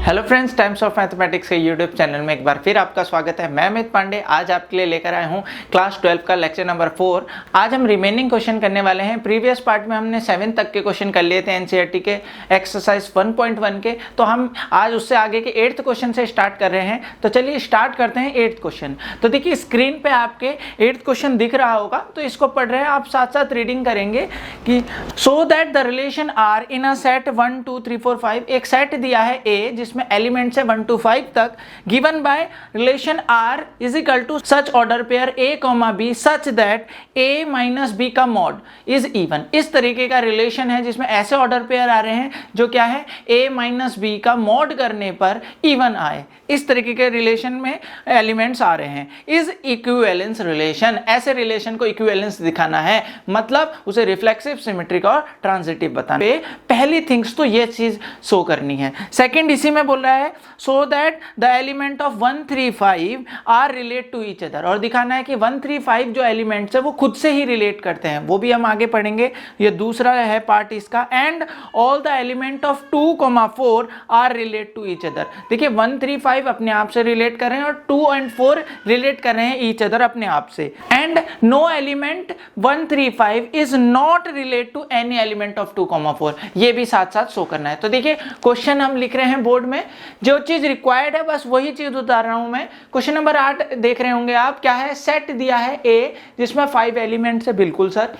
Hello friends, times of mathematics के YouTube channel में एक बार फिर आपका स्वागत है। मैं अमित पांडे आज आपके लिए लेकर आया हूं क्लास 12 का लेक्चर नंबर 4। आज हम रिमेनिंग क्वेश्चन करने वाले हैं। प्रीवियस पार्ट में हमने 7 तक के क्वेश्चन कर लिए थे एनसीईआरटी के एक्सरसाइज 1.1 के, तो हम आज उससे आगे के 8th क्वेश्चन से स्टार्ट कर रहे हैं। तो चलिए स्टार्ट करते हैं 8th क्वेश्चन। तो देखिए स्क्रीन पे आपके 8th क्वेश्चन दिख रहा होगा, तो इसको पढ़ रहे हैं आप, साथ साथ रीडिंग करेंगे कि so that the relation R in a set 1 2 3 4 5, एक सेट दिया है ए जिसमें एलिमेंट्स है 1 to 5 तक, given by relation R is equal to such order pair A, B such that A minus B का मॉड इज इवन। इस तरीके का रिलेशन है जिसमें ऐसे ऑर्डर पेयर आ रहे हैं जो क्या है A माइनस B का मॉड करने पर इवन आए। इस तरीके के रिलेशन में एलिमेंट्स आ रहे हैं। इज इक्विवेलेंस रिलेशन, ऐसे रिलेशन को इक्विवेलेंस दिखाना है, मतलब उसे रिफ्लेक्सिव, सिमेट्रिक और ट्रांजिटिव बताना है। पहली थिंग्स तो ये चीज शो करनी है। सेकंड इसी में बोल रहा है so that the element of 1 3 5 are relate to each other, और दिखाना है कि 1 3 5 जो एलिमेंट्स है वो खुद से ही रिलेट करते हैं, वो भी हम आगे पढ़ेंगे। ये दूसरा है पार्ट इसका। And all the element of 2 4 are relate to each other. देखिए 1 3 5 अपने आप से रिलेट कर रहे हैं और 2 और 4 रिलेट कर रहे हैं ईच अदर अपने आप से। And no element 1 3 5 is not relate to any element of 2 4, ये भी साथ साथ शो करना है। तो देखिए क्वेश्चन हम लिख रहे हैं बोर्ड में, जो चीज रिक्वायर्ड है बस वही चीज उतार रहा हूं मैं। क्वेश्चन नंबर 8 देख रहे होंगे आप, क्या है, सेट दिया है ए जिसमें 5 एलिमेंट्स है। बिल्कुल sir,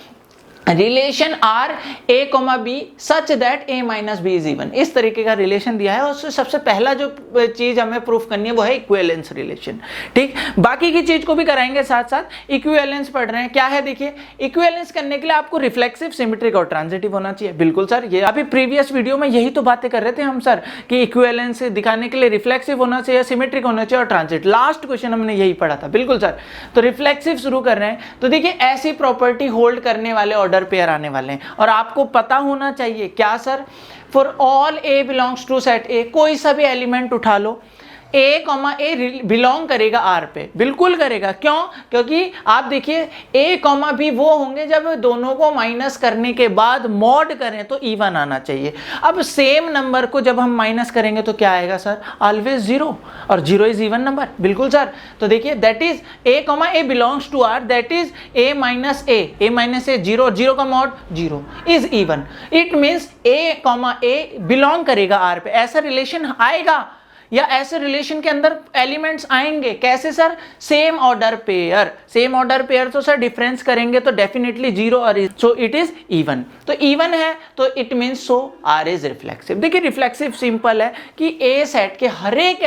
relation R A, B such that A minus B is even, इस तरीके का रिलेशन दिया है। और उससे सबसे पहला जो चीज हमें प्रूफ करनी है वो है इक्विवेलेंस रिलेशन। ठीक, बाकी की चीज को भी कराएंगे साथ साथ। इक्विवेलेंस पढ़ रहे हैं, क्या है देखिए, इक्विवेलेंस करने के लिए आपको रिफ्लेक्सिव, सिमेट्रिक और ट्रांजिटिव होना चाहिए। बिल्कुल सर, ये अभी प्रीवियस वीडियो में यही तो बातें कर रहे थे हम सर, कि इक्विवेलेंस दिखाने के लिए रिफ्लेक्सिव होना चाहिए, सिमेट्रिक होना चाहिए और ट्रांजिट। लास्ट क्वेश्चन हमने यही पढ़ा था। बिल्कुल सर, तो रिफ्लेक्सिव शुरू कर रहे हैं। तो देखिए ऐसी प्रॉपर्टी होल्ड करने वाले ऑर्डर पेयर आने वाले हैं, और आपको पता होना चाहिए क्या sir, for all A belongs to set A, कोई सा भी एलिमेंट उठा लो, A बिलोंग करेगा R पे, बिल्कुल करेगा। क्यों? क्योंकि आप देखिए A, B वो होंगे जब दोनों को माइनस करने के बाद मॉड करें तो इवन आना चाहिए। अब सेम नंबर को जब हम माइनस करेंगे तो क्या आएगा सर, ऑलवेज 0, और 0 इज इवन नंबर। बिल्कुल सर, तो देखिए that is A belongs to R, that is A minus A 0, 0 का mod 0 is even. It means A belong करेगा R पे। ऐसा रिलेशन आएगा या ऐसे रिलेशन के अंदर एलिमेंट्स आएंगे, कैसे sir, same order pair. Same order pair तो सर डिफरेंस करेंगे तो डेफिनेटली 0 और सो इट इज इवन। तो इवन है तो it means so R is reflexive. देखिए रिफ्लेक्सिव सिंपल है कि ए सेट के हर एक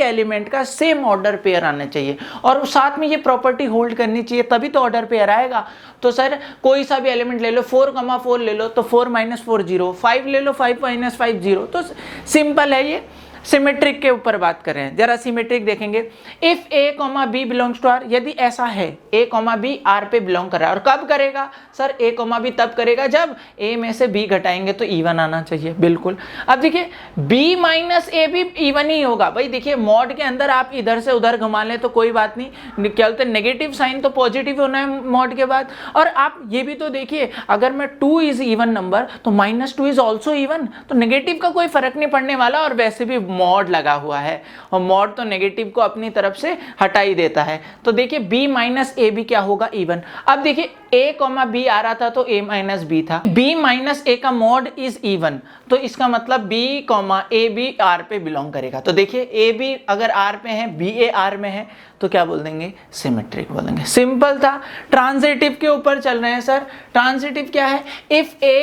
एलिमेंट का सेम ऑर्डर पेयर आना चाहिए, और साथ में ये प्रॉपर्टी होल्ड करनी चाहिए, तभी तो ऑर्डर पेयर आएगा। तो सर कोई सा भी एलिमेंट ले लो, 4, 4 ले लो तो 4 - 4 0, 5 ले लो 5 - 5 0। तो सिंपल है ये। सिमेट्रिक के ऊपर बात कर रहे हैं, जरा सिमेट्रिक देखेंगे। If A, B belongs to R, यदि ऐसा है A, B R पे बिलोंग कर रहा है, और कब करेगा सर, A, B तब करेगा जब A में से B घटाएंगे तो इवन आना चाहिए। बिल्कुल। अब देखिए B माइनस A भी इवन ही होगा भाई। देखिए मॉड के अंदर आप इधर से उधर घुमा लें तो कोई बात नहीं, क्या बोलते हैं, नेगेटिव साइन तो पॉजिटिव होना है मॉड के बाद। और आप ये भी तो देखिए, अगर मैं 2 इज इवन नंबर तो -2 इज ऑल्सो इवन, तो नेगेटिव का कोई फर्क नहीं पड़ने वाला। और वैसे भी मॉड लगा हुआ है, और मॉड तो नेगेटिव को अपनी तरफ से हटा ही देता है। तो देखिए B माइनस A भी क्या होगा, इवन। अब देखिए A, B आ रहा था तो A माइनस B था, B माइनस A का मॉड इज इवन, तो इसका मतलब B, A भी R पे बिलोंग करेगा। तो देखिए A भी अगर R पे है, B A R में है, तो क्या बोल देंगे, सिमेट्रिक बोलेंगे। सिंपल था। ट्रांजिटिव के ऊपर चल रहे हैं सर। ट्रांजिटिव क्या है, इफ A,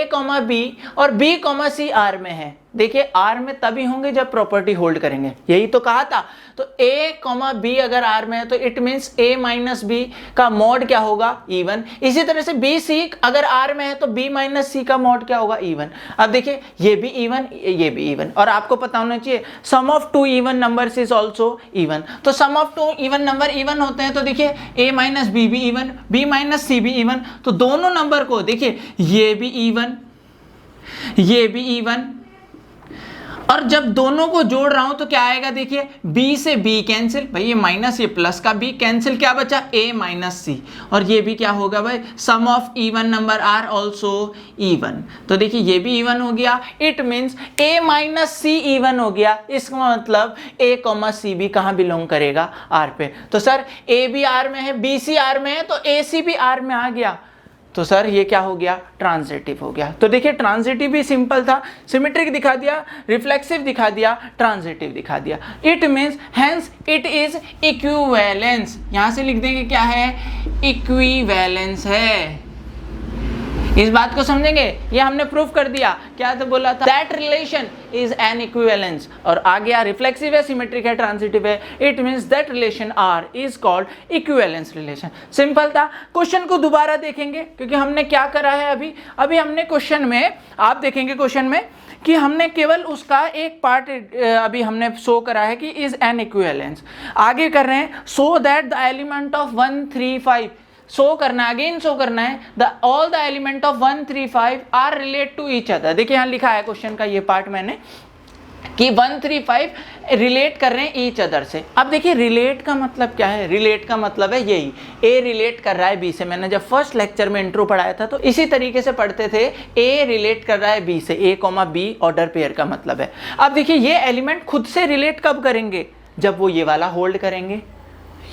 B और B, C R में है। देखिए R में तभी होंगे जब प्रॉपर्टी होल्ड करेंगे, यही तो कहा था। तो A, B अगर R में है तो it means A minus B का मॉड क्या होगा, इवन। इसी तरह से B, C अगर R में है तो B माइनस C का मॉड क्या होगा, इवन। अब देखिए ये भी इवन, ये भी इवन, और आपको पता होना चाहिए sum of 2 even numbers is also even. तो sum of 2 even number even होते हैं, तो देखिए A माइनस B भी इवन, B माइनस C भी इवन। तो दोनों नंबर को देखिए, ये भी इवन, ये भी इवन, और जब दोनों को जोड़ रहा हूं तो क्या आएगा, देखिए b से b कैंसिल, भाई ये माइनस ये प्लस का b कैंसिल, क्या बचा a माइनस सी, और ये भी क्या होगा भाई, sum of even number are also even. तो देखिए ये भी इवन हो गया, it means a minus C even हो गया। इसका मतलब a कॉमा सी भी कहाँ बिलोंग करेगा, r पे। तो सर a भी r में है, b सी r में है, तो a सी भी r में आ गया। तो सर ये क्या हो गया, ट्रांजिटिव हो गया। तो देखिए ट्रांजिटिव भी सिंपल था, सिमेट्रिक दिखा दिया, रिफ्लेक्सिव दिखा दिया, ट्रांजिटिव दिखा दिया। It means hence it is equivalence, यहां से लिख देंगे क्या है, इक्विवेलेंस है। इस बात को समझेंगे, ये हमने प्रूफ कर दिया। क्या तो बोला था, that relation is an equivalence, और आ गया रिफ्लेक्सिव है, सिमेट्रिक है, ट्रांजिटिव है, it means that relation R is called equivalence relation. Simple था। क्वेश्चन को दोबारा देखेंगे, क्योंकि हमने क्या करा है अभी हमने क्वेश्चन में, आप देखेंगे क्वेश्चन में कि हमने केवल उसका एक पार्ट अभी हमने शो करा है कि इज एन इक्विवेलेंस। आगे कर रहे हैं, so that the element of 1 3 5, show करना है, अगेन शो करना है, all the element of 1 3 5 are relate to each other. देखिए यहाँ लिखा है क्वेश्चन का ये पार्ट मैंने कि 1 3 5 रिलेट कर रहे हैं ईच अदर से। अब देखिए रिलेट का मतलब क्या है, रिलेट का मतलब है यही, ए रिलेट कर रहा है बी से। मैंने जब फर्स्ट लेक्चर में इंट्रो पढ़ाया था तो इसी तरीके से पढ़ते थे, ए रिलेट कर रहा है बी से, ए कॉमा बी ऑर्डर पेयर का मतलब है। अब देखिए ये एलिमेंट खुद से रिलेट कब करेंगे, जब वो ये वाला होल्ड करेंगे।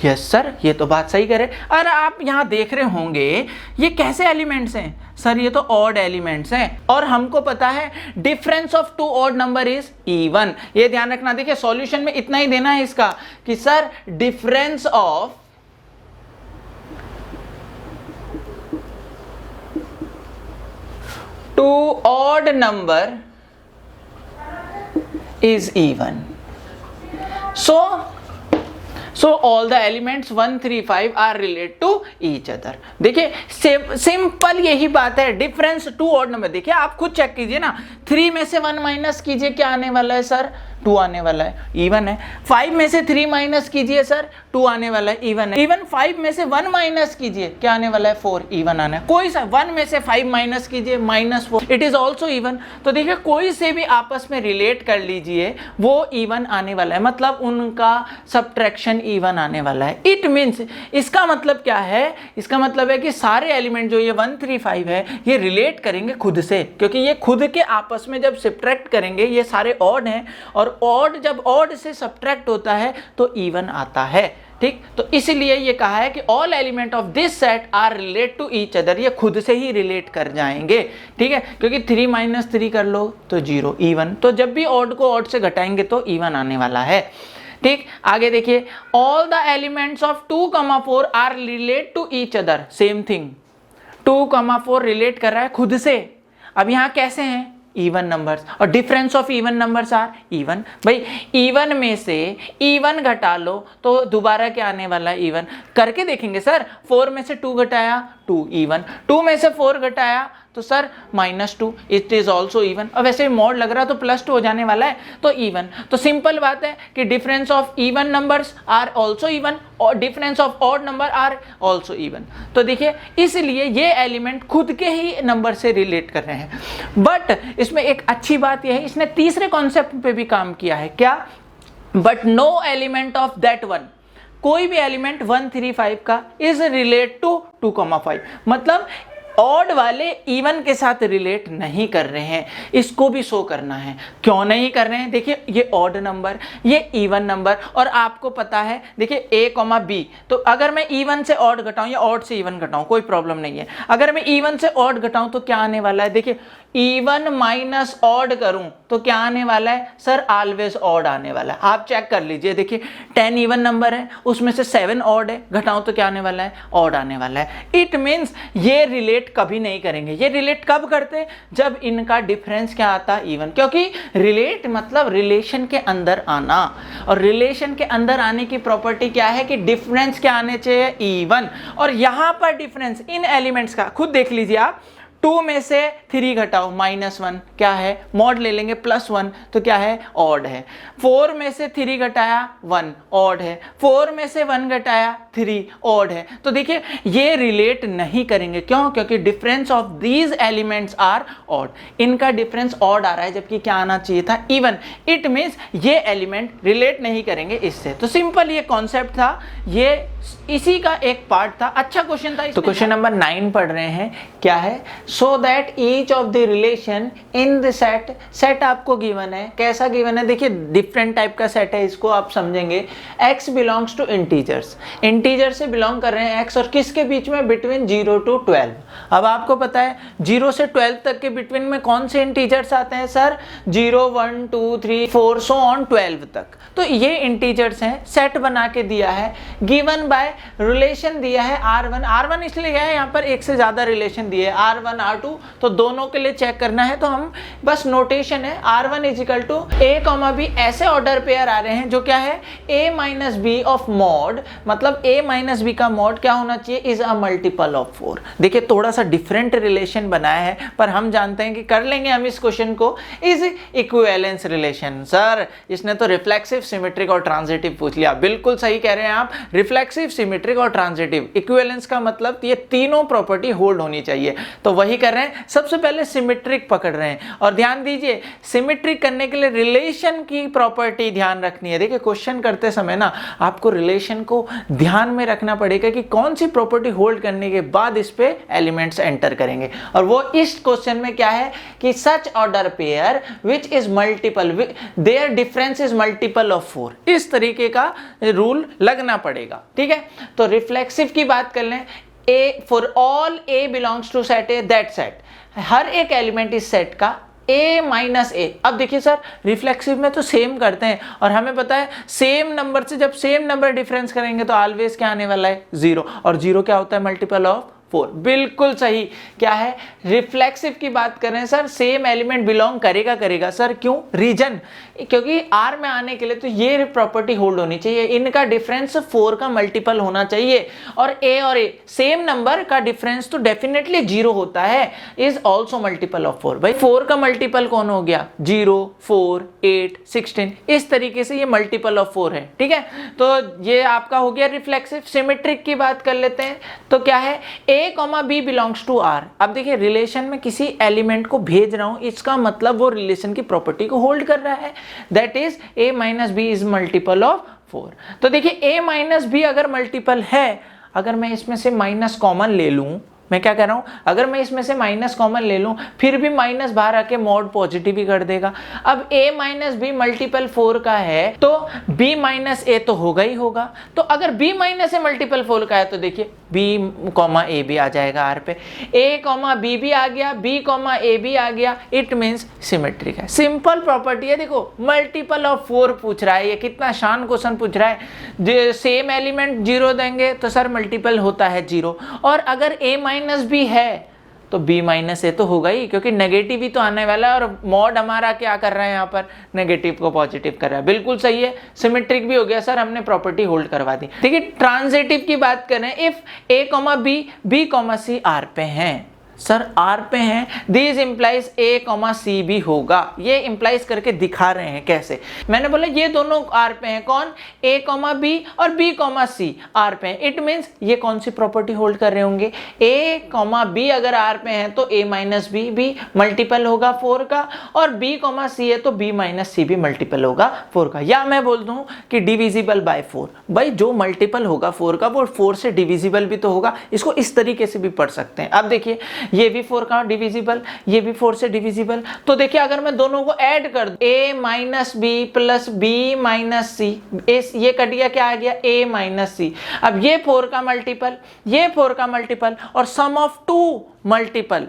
यस सर, ये तो बात सही करे। और आप यहाँ देख रहे होंगे ये कैसे एलिमेंट्स हैं, सर ये तो ऑड एलिमेंट्स हैं, और हमको पता है difference of two odd number is even. ये ध्यान रखना। देखिए सॉल्यूशन में इतना ही देना है इसका कि sir difference of two odd number is even. So all the elements 1 3 5 are related to each other। देखिए सिंपल यही बात है, डिफरेंस टू ऑड नंबर। देखिए आप खुद चेक कीजिए ना, 3 में से 1 माइनस कीजिए, क्या आने वाला है सर, 2 आने वाला है, इवन है। 5 में से 3 माइनस कीजिए सर, 2 आने वाला है, इवन है। इवन 5 में से 1 माइनस कीजिए, क्या आने वाला है, 4, इवन आना है। कोई सा 1 में से 5 माइनस कीजिए, -4, इट इज ऑल्सो इवन। तो देखिए कोई से भी आपस में रिलेट कर लीजिए, वो इवन आने वाला है, मतलब उनका सब्ट्रैक्शन इवन आने वाला है। इट मीन्स, इसका मतलब क्या है, इसका मतलब है कि सारे एलिमेंट जो ये 1 3 5 है ये रिलेट करेंगे खुद से, क्योंकि ये खुद के आपस में जब सब्ट्रैक्ट करेंगे, ये सारे ऑड हैं, और ऑड जब ऑड से सब्ट्रैक्ट होता है तो इवन आता है। ठीक, तो इसलिए ये कहा है कि all element of this set are relate to each other, ये खुद से ही रिलेट कर जाएंगे। ठीक है, क्योंकि 3 - 3 कर लो तो 0, इवन। तो जब भी ऑड को ऑड से घटाएंगे तो इवन आने वाला है। ठीक, आगे देखिए, all the elements of 2 4 are relate to each other. Same thing, 2 4 relate कर रहा है खुद से। अब यहाँ कैसे हैं, इवन नंबर्स, और difference of even numbers are even. भाई इवन में से इवन घटा लो तो दोबारा क्या आने वाला है, इवन। करके देखेंगे सर, 4 में से 2 घटाया 2, इवन। 2 में से 4 घटाया तो sir -2, it is also even. और वैसे मॉड लग रहा तो +2 हो जाने वाला है, तो इवन। तो सिंपल बात है कि difference of even numbers are also even, और difference of odd number are also even. तो देखिए इसलिए ये एलिमेंट खुद के ही नंबर से रिलेट कर रहे हैं। बट इसमें एक अच्छी बात यह है, इसने तीसरे कॉन्सेप्ट पे भी काम किया है। क्या, but no element of that one, कोई भी एलिमेंट 1 3 5 का इज रिलेट टू 2 5, मतलब ऑड वाले इवन के साथ रिलेट नहीं कर रहे हैं, इसको भी शो करना है। क्यों नहीं कर रहे हैं, देखिए ये ऑड नंबर, ये इवन नंबर, और आपको पता है देखिए a, b, तो अगर मैं इवन से ऑड घटाऊं या ऑड से इवन घटाऊं कोई प्रॉब्लम नहीं है। अगर मैं इवन से ऑड घटाऊं तो क्या आने वाला है, देखिए इवन माइनस ऑड करूं तो क्या आने वाला है सर, ऑलवेज ऑड आने वाला है। आप चेक कर लीजिए, देखिए 10 इवन नंबर है, उसमें से 7 ऑड है, घटाऊं तो क्या आने वाला है, ऑड आने वाला है। इट मीन्स ये रिलेट कभी नहीं करेंगे। ये रिलेट कब करते, जब इनका डिफरेंस क्या आता, इवन। क्योंकि रिलेट मतलब रिलेशन के अंदर आना, और रिलेशन के अंदर आने की प्रॉपर्टी क्या है कि डिफरेंस क्या आने चाहिए, इवन। और यहां पर डिफरेंस इन एलिमेंट्स का खुद देख लीजिए आप, 2 में से 3 घटाओ -1 क्या है, मॉड ले लेंगे, +1 तो क्या है, ऑड है। 4 में से 3 घटाया 1 ऑड है, 4 में से 1 घटाया 3 ऑड है। तो देखिए ये रिलेट नहीं करेंगे, क्यों, क्योंकि difference of these elements are odd, इनका डिफरेंस ऑड आ रहा है जबकि क्या आना चाहिए था, इवन। इट मींस ये एलिमेंट रिलेट नहीं करेंगे इससे। तो सिंपल ये कॉन्सेप्ट था, ये इसी का एक पार्ट था, अच्छा क्वेश्चन था। तो क्वेश्चन नंबर 9 पढ़ रहे हैं, क्या है, so that each of the relation in the set, set आपको गिवन है, कैसा गिवन है, देखिए डिफरेंट टाइप का सेट है, इसको आप समझेंगे। x belongs to integers, integer से बिलोंग कर रहे हैं x, और किसके बीच में, बिटवीन 0 to 12। अब आपको पता है 0 से 12 तक के बिटवीन में कौन से इंटीजर्स आते हैं सर, 0 1 2 3 4 सो ऑन 12 तक। तो ये इंटीजर्स हैं, सेट बना के दिया है, गिवन बाय रिलेशन दिया है R1, R1 इसलिए है यहाँ पर एक से ज्यादा रिलेशन दिए है, R1 R2, तो दोनों के लिए चेक करना है। तो हम बस नोटेशन है, R1 is equal to a, b, ऐसे ऑर्डर पेयर आ रहे हैं जो क्या है, a minus b of mod, मतलब a माइनस बी का मॉड क्या होना चाहिए, इज अ मल्टीपल ऑफ 4। देखिए थोड़ा सा डिफरेंट रिलेशन बनाया है, पर हम जानते हैं कि कर लेंगे हम इस क्वेश्चन को, इज इक्विवेलेंस रिलेशन। सर इसने तो रिफ्लेक्सिव, सिमेट्रिक और ट्रांजिटिव पूछ लिया, बिल्कुल सही कह रहे हैं आप, रिफ्लेक्सिव, सिमेट्रिक और ट्रांजिटिव। इक्विवेलेंस का मतलब ये तीनों प्रॉपर्टी होल्ड होनी चाहिए, तो वही कर रहे हैं। सबसे पहले सिमेट्रिक पकड़ रहे हैं, और ध्यान दीजिए सिमेट्रिक करने के लिए रिलेशन की प्रॉपर्टी ध्यान रखनी है। देखिए क्वेश्चन करते समय ना आपको रिलेशन को ध्यान में रखना पड़ेगा कि कौन सी प्रॉपर्टी होल्ड करने के बाद इस पे एलिमेंट्स एंटर करेंगे, और वो इस क्वेश्चन में क्या है कि such order pair which is multiple, their difference is multiple of 4, इस तरीके का रूल लगना पड़ेगा, ठीक है। तो रिफ्लेक्सिव की बात कर लें, A for all A belongs to set A, that set, हर एक एलिमेंट इस सेट का a माइनस ए। अब देखिए सर रिफ्लेक्सिव में तो सेम करते हैं, और हमें पता है सेम नंबर से जब सेम नंबर डिफरेंस करेंगे तो ऑलवेज क्या आने वाला है, 0, और 0 क्या होता है, मल्टीपल ऑफ 4। बिल्कुल सही, क्या है, रिफ्लेक्सिव की बात करें सर, सेम एलिमेंट बिलोंग करेगा सर, क्यों, रीजन, क्योंकि R में आने के लिए तो ये प्रॉपर्टी होल्ड होनी चाहिए, इनका डिफरेंस 4 का मल्टीपल होना चाहिए, और A और A सेम नंबर का डिफरेंस तो डेफिनेटली 0 होता है, इज ऑल्सो मल्टीपल ऑफ 4। भाई 4 का मल्टीपल कौन हो गया, 0 4 8 16, इस तरीके से ये मल्टीपल ऑफ 4 है, ठीक है। तो ये आपका हो गया रिफ्लेक्सिव। सिमेट्रिक की बात कर लेते हैं, तो क्या है, a, b belongs to R। अब देखिए रिलेशन में किसी एलिमेंट को भेज रहा हूं, इसका मतलब वो रिलेशन की प्रॉपर्टी को होल्ड कर रहा है, that is a minus b is multiple of 4। तो देखिए a माइनस बी अगर मल्टीपल है, अगर मैं इसमें से माइनस कॉमन ले लूं, मैं क्या कह रहा हूं, अगर मैं इसमें से माइनस कॉमन ले लूं, फिर भी माइनस बाहर आके मॉड पॉजिटिव ही कर देगा। अब a माइनस बी मल्टीपल 4 का है तो b माइनस ए तो होगा ही होगा। तो अगर b माइनस ए मल्टीपल 4 का है तो देखिए b कॉमा ए भी आ जाएगा R पे, a कॉमा बी भी आ गया, b कॉमा ए भी आ गया, इट मीन्स सिमेट्रिक है। सिंपल प्रॉपर्टी है। देखो मल्टीपल ऑफ 4 पूछ रहा है, ये कितना शान क्वेश्चन पूछ रहा है। सेम एलिमेंट 0 देंगे तो सर मल्टीपल होता है 0, और अगर a माइनस बी है तो b माइनस ए तो होगा ही, क्योंकि नेगेटिव ही तो आने वाला है, और मॉड हमारा क्या कर रहा है यहाँ पर, नेगेटिव को पॉजिटिव कर रहा है। बिल्कुल सही है, सिमेट्रिक भी हो गया सर, हमने प्रॉपर्टी होल्ड करवा दी। ठीक है, ट्रांजिटिव की बात करें, if a, b, b, c R पे हैं, सर R पे हैं, दिस इंप्लाइज a, c भी होगा। ये इंप्लाइज करके दिखा रहे हैं कैसे, मैंने बोला ये दोनों R पे हैं, कौन, a, b और b, c R पे हैं। इट मीन्स ये कौन सी प्रॉपर्टी होल्ड कर रहे होंगे, a, b अगर R पे हैं तो a माइनस बी भी मल्टीपल होगा 4 का, और b, c है तो b माइनस c भी मल्टीपल होगा 4 का। या मैं बोल दूं कि डिविजिबल बाय 4, भाई जो मल्टीपल होगा 4 का वो 4 से डिविजिबल भी तो होगा। इसको इस तरीके से भी पढ़ सकते हैं। अब देखिए ये भी 4 का डिविजिबल, ये भी 4 से डिविजिबल, तो देखिए अगर मैं दोनों को ऐड कर दूं, a minus B plus b minus C, ये कट गया, क्या आ गया, a माइनस सी। अब ये 4 का मल्टीपल, ये 4 का मल्टीपल, और सम ऑफ 2 मल्टीपल,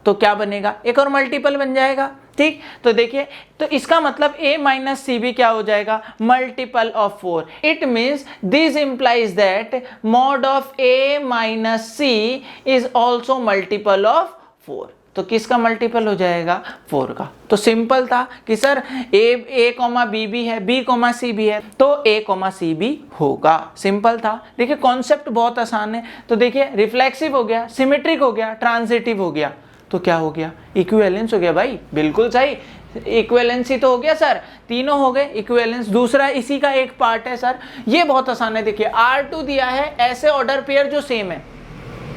तो क्या बनेगा, एक और मल्टीपल बन जाएगा। ठीक, तो देखिए, तो इसका मतलब a माइनस सी भी क्या हो जाएगा, multiple of 4। It means this implies that mod of a minus c is also multiple of 4। तो किसका मल्टीपल हो जाएगा, 4 का। तो सिंपल था कि सर a, b भी है, b, c भी है, तो a, c भी होगा। सिंपल था। देखिए कॉन्सेप्ट बहुत आसान है। तो देखिए रिफ्लेक्सिव हो गया, सिमेट्रिक हो गया, ट्रांजिटिव हो गया, तो क्या हो गया, इक्विवेलेंस हो गया भाई, बिल्कुल सही, इक्विवेलेंस ही तो हो गया सर, तीनों हो गए इक्विवेलेंस। दूसरा इसी का एक पार्ट है सर, ये बहुत आसान है, देखिए R2 दिया है, ऐसे ऑर्डर पेयर जो सेम है,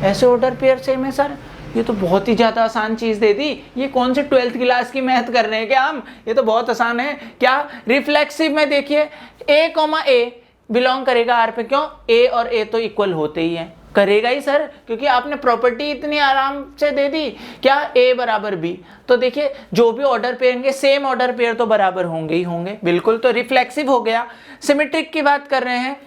ऐसे ऑर्डर पेयर सेम है सर, ये तो बहुत ही ज्यादा आसान चीज दे दी। ये कौन से 12th क्लास की मैथ कर रहे हैं क्या हम, ये तो बहुत आसान है। क्या रिफ्लेक्सिव में देखिए A, बिलोंग करेगा R पे, क्यों, A और A तो इक्वल होते ही हैं, करेगा ही सर, क्योंकि आपने प्रॉपर्टी इतनी आराम से दे दी, क्या A बराबर B, तो देखिए जो भी ऑर्डर पेयर होंगे, सेम ऑर्डर पेयर तो बराबर होंगे ही होंगे, बिल्कुल, तो रिफ्लेक्सिव हो गया। सिमेट्रिक की बात कर रहे हैं,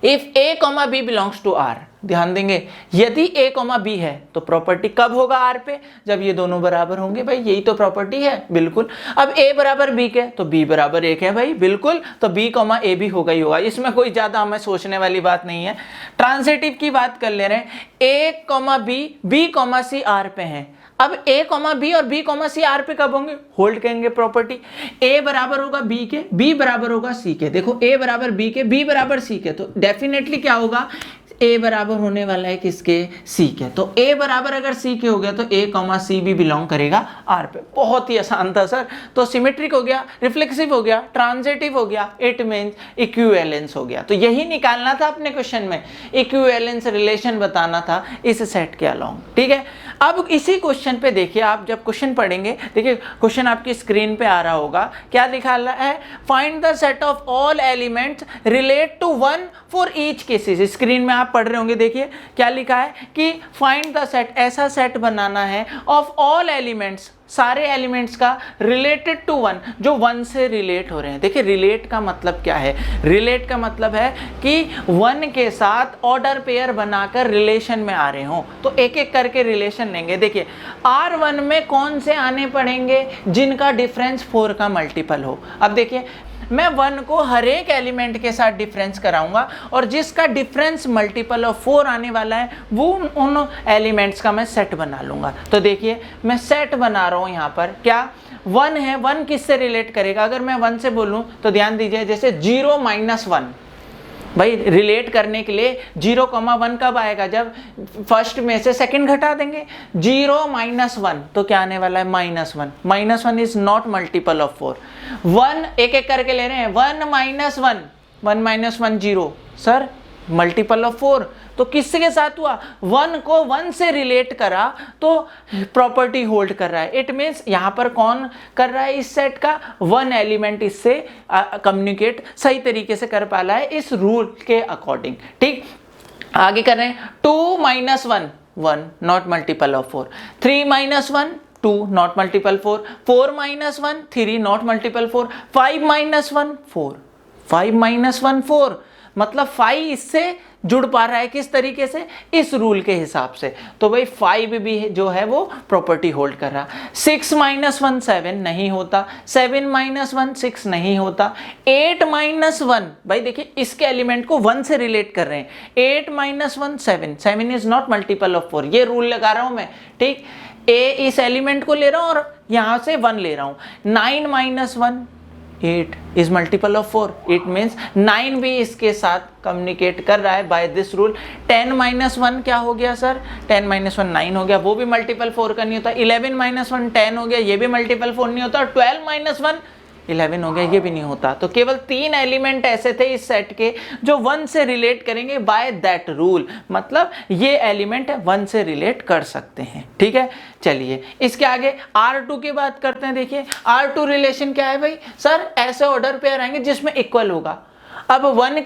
if A, B belongs to R, ध्यान देंगे, यदि A, B है तो प्रॉपर्टी कब होगा R पे, जब ये दोनों बराबर होंगे, भाई यही तो प्रॉपर्टी है, बिल्कुल। अब A बराबर B के तो B बराबर 1 है भाई, बिल्कुल, तो B, A भी होगा ही होगा, इसमें कोई ज्यादा हमें सोचने वाली बात नहीं है। ट्रांजिटिव की बात कर ले रहे हैं, A, B, C R पे हैं, अब A, B और B, C R पे कब होंगे, होल्ड करेंगे प्रॉपर्टी, A बराबर होगा B के, B बराबर होगा C के, देखो A बराबर B के, B बराबर C के, तो डेफिनेटली क्या होगा, A बराबर होने वाला है किसके, C के, तो A बराबर अगर C के हो गया तो A, C भी बिलोंग करेगा R पे, बहुत ही आसान था सर। तो सिमेट्रिक हो गया, रिफ्लेक्सिव हो गया, ट्रांजिटिव हो गया, इट मींस इक्विवेलेंस हो गया, तो यही निकालना था अपने क्वेश्चन में, इक्विवेलेंस रिलेशन बताना था इस सेट के अलोंग, ठीक है। अब इसी क्वेश्चन पे देखिए, आप जब क्वेश्चन पढ़ेंगे, देखिए क्वेश्चन आपकी स्क्रीन पे आ रहा होगा, क्या लिखा है, find the set of all elements relate to 1 for each cases, screen में आप पढ़ रहे होंगे, देखिए क्या लिखा है कि फाइंड द सेट, ऐसा सेट बनाना है ऑफ ऑल एलिमेंट्स, सारे एलिमेंट्स का, रिलेटेड टू 1, जो 1 से रिलेट हो रहे हैं। देखिए रिलेट का मतलब क्या है, रिलेट का मतलब है कि 1 के साथ ऑर्डर पेयर बनाकर रिलेशन में आ रहे हो, तो एक एक करके रिलेशन लेंगे। देखिए R1 में कौन से आने पड़ेंगे, जिनका डिफरेंस 4 का मल्टीपल हो। अब देखिए मैं 1 को हर एक एलिमेंट के साथ डिफरेंस कराऊंगा, और जिसका डिफरेंस मल्टीपल ऑफ 4 आने वाला है वो उन एलिमेंट्स का मैं सेट बना लूंगा। तो देखिए मैं सेट बना रहा हूं यहाँ पर, क्या 1 है, 1 किससे रिलेट करेगा, अगर मैं 1 से बोलूं तो ध्यान दीजिए, जैसे 0 - 1, भाई रिलेट करने के लिए 0, 1 कब आएगा, जब फर्स्ट में से सेकंड घटा देंगे, 0 - 1 तो क्या आने वाला है, -1, -1 इज नॉट मल्टीपल ऑफ 4। 1 एक एक करके ले रहे हैं, 1 - 1, 1 - 1 0, सर मल्टीपल ऑफ 4, तो किसके साथ हुआ, 1 को 1 से रिलेट करा तो प्रॉपर्टी होल्ड कर रहा है। इट मीन्स यहां पर कौन कर रहा है इस सेट का, 1 एलिमेंट इससे कम्युनिकेट सही तरीके से कर पा रहा है इस रूल के अकॉर्डिंग, ठीक। आगे कर रहे हैं, 2 - 1, 1 not multiple of 4, 3 - 1, 2 not multiple 4, 4 - 1, 3 not multiple 4, 5 - 1, 4, 5 - 1 4, मतलब 5 इससे जुड़ पा रहा है किस तरीके से, इस रूल के हिसाब से, तो भाई 5 भी जो है वो प्रॉपर्टी होल्ड कर रहा। 6 - 1 7 नहीं होता, 7 - 1 6 नहीं होता, 8 - 1, भाई देखिए इसके एलिमेंट को 1 से रिलेट कर रहे हैं, 8 - 1 7, 7 इज नॉट मल्टीपल ऑफ 4, ये रूल लगा रहा हूं मैं, ठीक। ए इस एलिमेंट को ले रहा हूं और यहां से 1 ले रहा हूं, 9 - 1 8 is multiple of 4, it means 9 भी इसके साथ कम्युनिकेट कर रहा है बाय दिस रूल। 10 - 1 क्या हो गया सर, 10 - 1 9 हो गया, वो भी मल्टीपल 4 का नहीं होता। 11 - 1 10 हो गया, ये भी मल्टीपल 4 नहीं होता। 12 - 1 11 हो गया, ये भी नहीं होता। तो केवल 3 एलिमेंट ऐसे थे इस सेट के जो 1 से रिलेट करेंगे बाय दैट रूल, मतलब ये एलिमेंट 1 से रिलेट कर सकते हैं, ठीक है। चलिए इसके आगे R2 की बात करते हैं। देखिए R2 रिलेशन क्या है भाई, सर ऐसे ऑर्डर पेयर आएंगे जिसमें इक्वल होगा। अब 1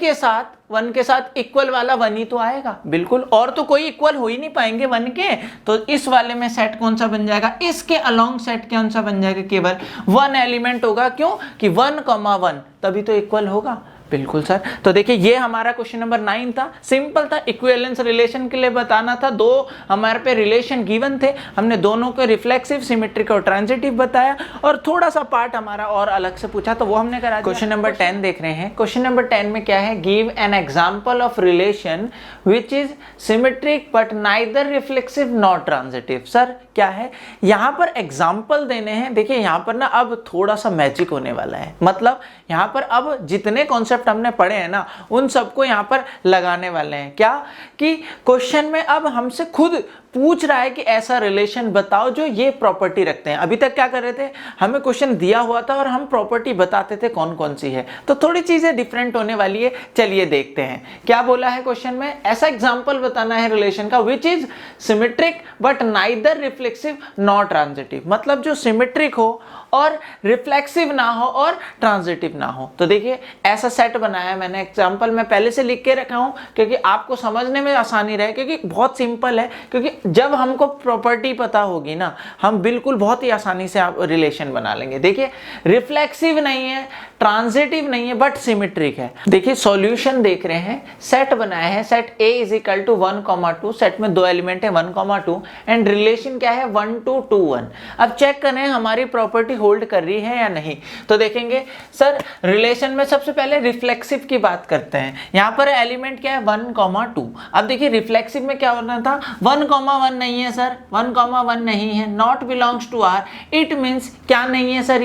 के साथ इक्वल वाला 1 ही तो आएगा, बिल्कुल, और तो कोई इक्वल हो ही नहीं पाएंगे 1 के, तो इस वाले में सेट कौन सा बन जाएगा, इसके अलोंग सेट कौन सा बन जाएगा, केवल 1 एलिमेंट होगा, क्यों कि 1, 1 तभी तो इक्वल होगा, बिल्कुल सर। तो देखिए ये हमारा क्वेश्चन नंबर 9 था, सिंपल था, इक्विवेलेंस रिलेशन के लिए बताना था। 2 हमारे पे रिलेशन गिवन थे, हमने दोनों को रिफ्लेक्सिव, सिमेट्रिक और ट्रांजिटिव बताया, और थोड़ा सा पार्ट हमारा और अलग से पूछा तो वो हमने करा दिया। क्वेश्चन नंबर 10 देख रहे हैं। क्वेश्चन नंबर 10 में क्या है, give an example of relation which is symmetric but neither reflexive not transitive. Sir क्या है, यहाँ पर एग्जाम्पल देने हैं। देखिए यहाँ पर ना अब थोड़ा सा मैजिक होने वाला है, मतलब यहाँ पर अब जितने कॉन्सेप्ट हमने पढ़े हैं ना उन सबको यहाँ पर लगाने वाले हैं। क्या कि क्वेश्चन में अब हमसे खुद पूछ रहा है कि ऐसा रिलेशन बताओ जो ये प्रॉपर्टी रखते हैं। अभी तक क्या कर रहे थे, हमें क्वेश्चन दिया हुआ था और हम प्रॉपर्टी बताते थे कौन कौन सी है, तो थोड़ी चीजें डिफरेंट होने वाली है। चलिए देखते हैं क्या बोला है क्वेश्चन में। ऐसा एग्जांपल बताना है रिलेशन का which is symmetric but neither reflexive nor transitive, मतलब जो सिमेट्रिक हो और रिफ्लेक्सिव ना हो और ट्रांजिटिव ना हो। तो देखिए ऐसा सेट बनाया है मैंने, एग्जांपल मैं पहले से लिख के रखा हूं क्योंकि आपको समझने में आसानी रहे, क्योंकि बहुत सिंपल है, क्योंकि जब हमको प्रॉपर्टी पता होगी ना हम बिल्कुल बहुत ही आसानी से आप रिलेशन बना लेंगे। देखिए रिफ्लेक्सिव नहीं है, ट्रांजिटिव नहीं है, बट सिमेट्रिक है। देखिए सॉल्यूशन देख रहे हैं, सेट बनाया है, set A is equal to 1,2, set में 2 एलिमेंट है 1,2 एंड रिलेशन क्या है 1 to 2 1। अब चेक करें हमारी प्रॉपर्टी होल्ड कर रही है या नहीं। तो देखेंगे सर रिलेशन में सबसे पहले रिफ्लेक्सिव की बात करते हैं। यहाँ पर एलिमेंट क्या है 1,2। अब देखिए रिफ्लेक्सिव में क्या होना था 1,1 नहीं है सर, 1,1 नहीं है, not belongs to R, it means क्या नहीं है सर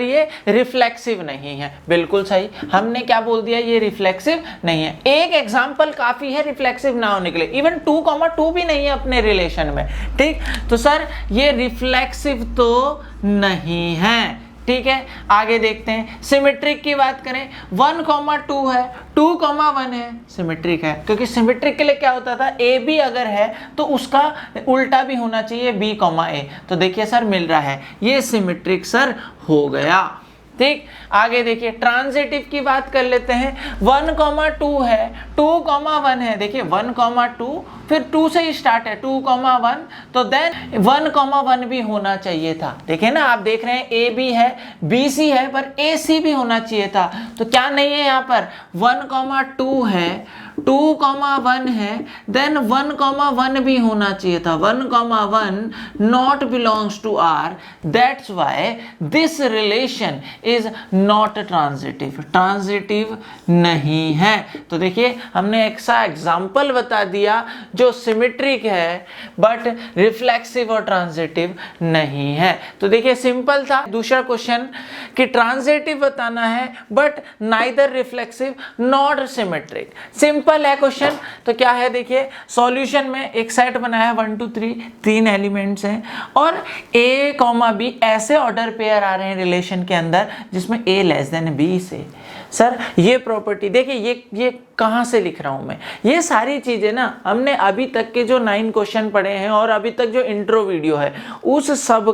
ये रिफ्लेक्सिव नहीं है। बिल्कुल सही, हमने क्या बोल दिया, ये रिफ्लेक्सिव नहीं है। एक एग्जांपल काफी है रिफ्लेक्सिव ना होने के लिए, इवन 2,2 भी नहीं है अपने रिलेशन में, ठीक। तो सर ये रिफ्लेक्सिव तो नहीं है, ठीक है। आगे देखते हैं, सिमेट्रिक की बात करें 1,2 है, 2,1 है, सिमेट्रिक है, क्योंकि सिमेट्रिक के लिए क्या होता था ए बी अगर है तो उसका उल्टा भी होना चाहिए B, A। तो देखिए सर मिल रहा है, ये सिमेट्रिक सर हो गया, ठीक। आगे देखिए ट्रांजिटिव की बात कर लेते हैं, 1,2 है, 2,1 है, देखिए 1,2 फिर 2 से ही स्टार्ट है 2,1, तो देन 1,1 भी होना चाहिए था। देखिए ना आप देख रहे हैं A B है, B C है, पर A C भी होना चाहिए था। तो क्या नहीं है यहाँ पर 1,2 है, 2,1 है, देन 1,1 भी होना चाहिए था, 1,1 not belongs to R, that's why this relation is not transitive, transitive नहीं है। तो देखिए हमने एक सा एग्जांपल बता दिया जो सिमेट्रिक है बट रिफ्लेक्सिव और ट्रांजिटिव नहीं है। तो देखिए सिंपल था। दूसरा क्वेश्चन कि ट्रांजिटिव बताना है but neither reflexive not symmetric, simple है क्वेश्चन। तो क्या है देखिए सॉल्यूशन में एक सेट बनाया है 1 2 3, 3 एलिमेंट्स हैं और A, B ऐसे ऑर्डर पेयर आ रहे हैं रिलेशन के अंदर जिसमें A लेस देन B से। सर ये प्रॉपर्टी देखिए, ये कहाँ से लिख रहा हूँ मैं, ये सारी चीज़ें ना हमने अभी तक के जो 9 क्वेश्चन पढ़े हैं और अभी तक जो इंट्रो वीडियो है उस सब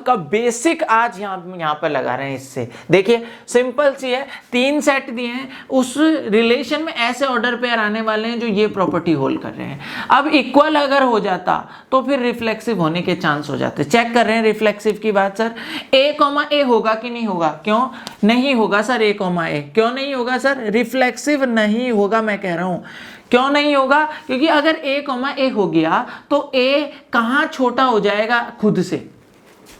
का बेसिक आज यहाँ पर लगा रहे हैं। इससे देखिए सिंपल सी है, 3 सेट दिए हैं, उस रिलेशन में ऐसे ऑर्डर पेयर आने वाले हैं जो ये प्रॉपर्टी होल्ड कर रहे हैं। अब इक्वल अगर हो जाता तो फिर रिफ्लेक्सिव होने के चांस हो जाते। चेक कर रहे हैं रिफ्लेक्सिव की बात, सर A, A होगा कि नहीं होगा, क्यों नहीं होगा सर A, A क्यों नहीं होगा सर, रिफ्लेक्सिव नहीं होगा। मैं कह रहा हूं क्यों नहीं होगा, क्योंकि अगर A, हो गया तो A कहां छोटा हो जाएगा, खुद से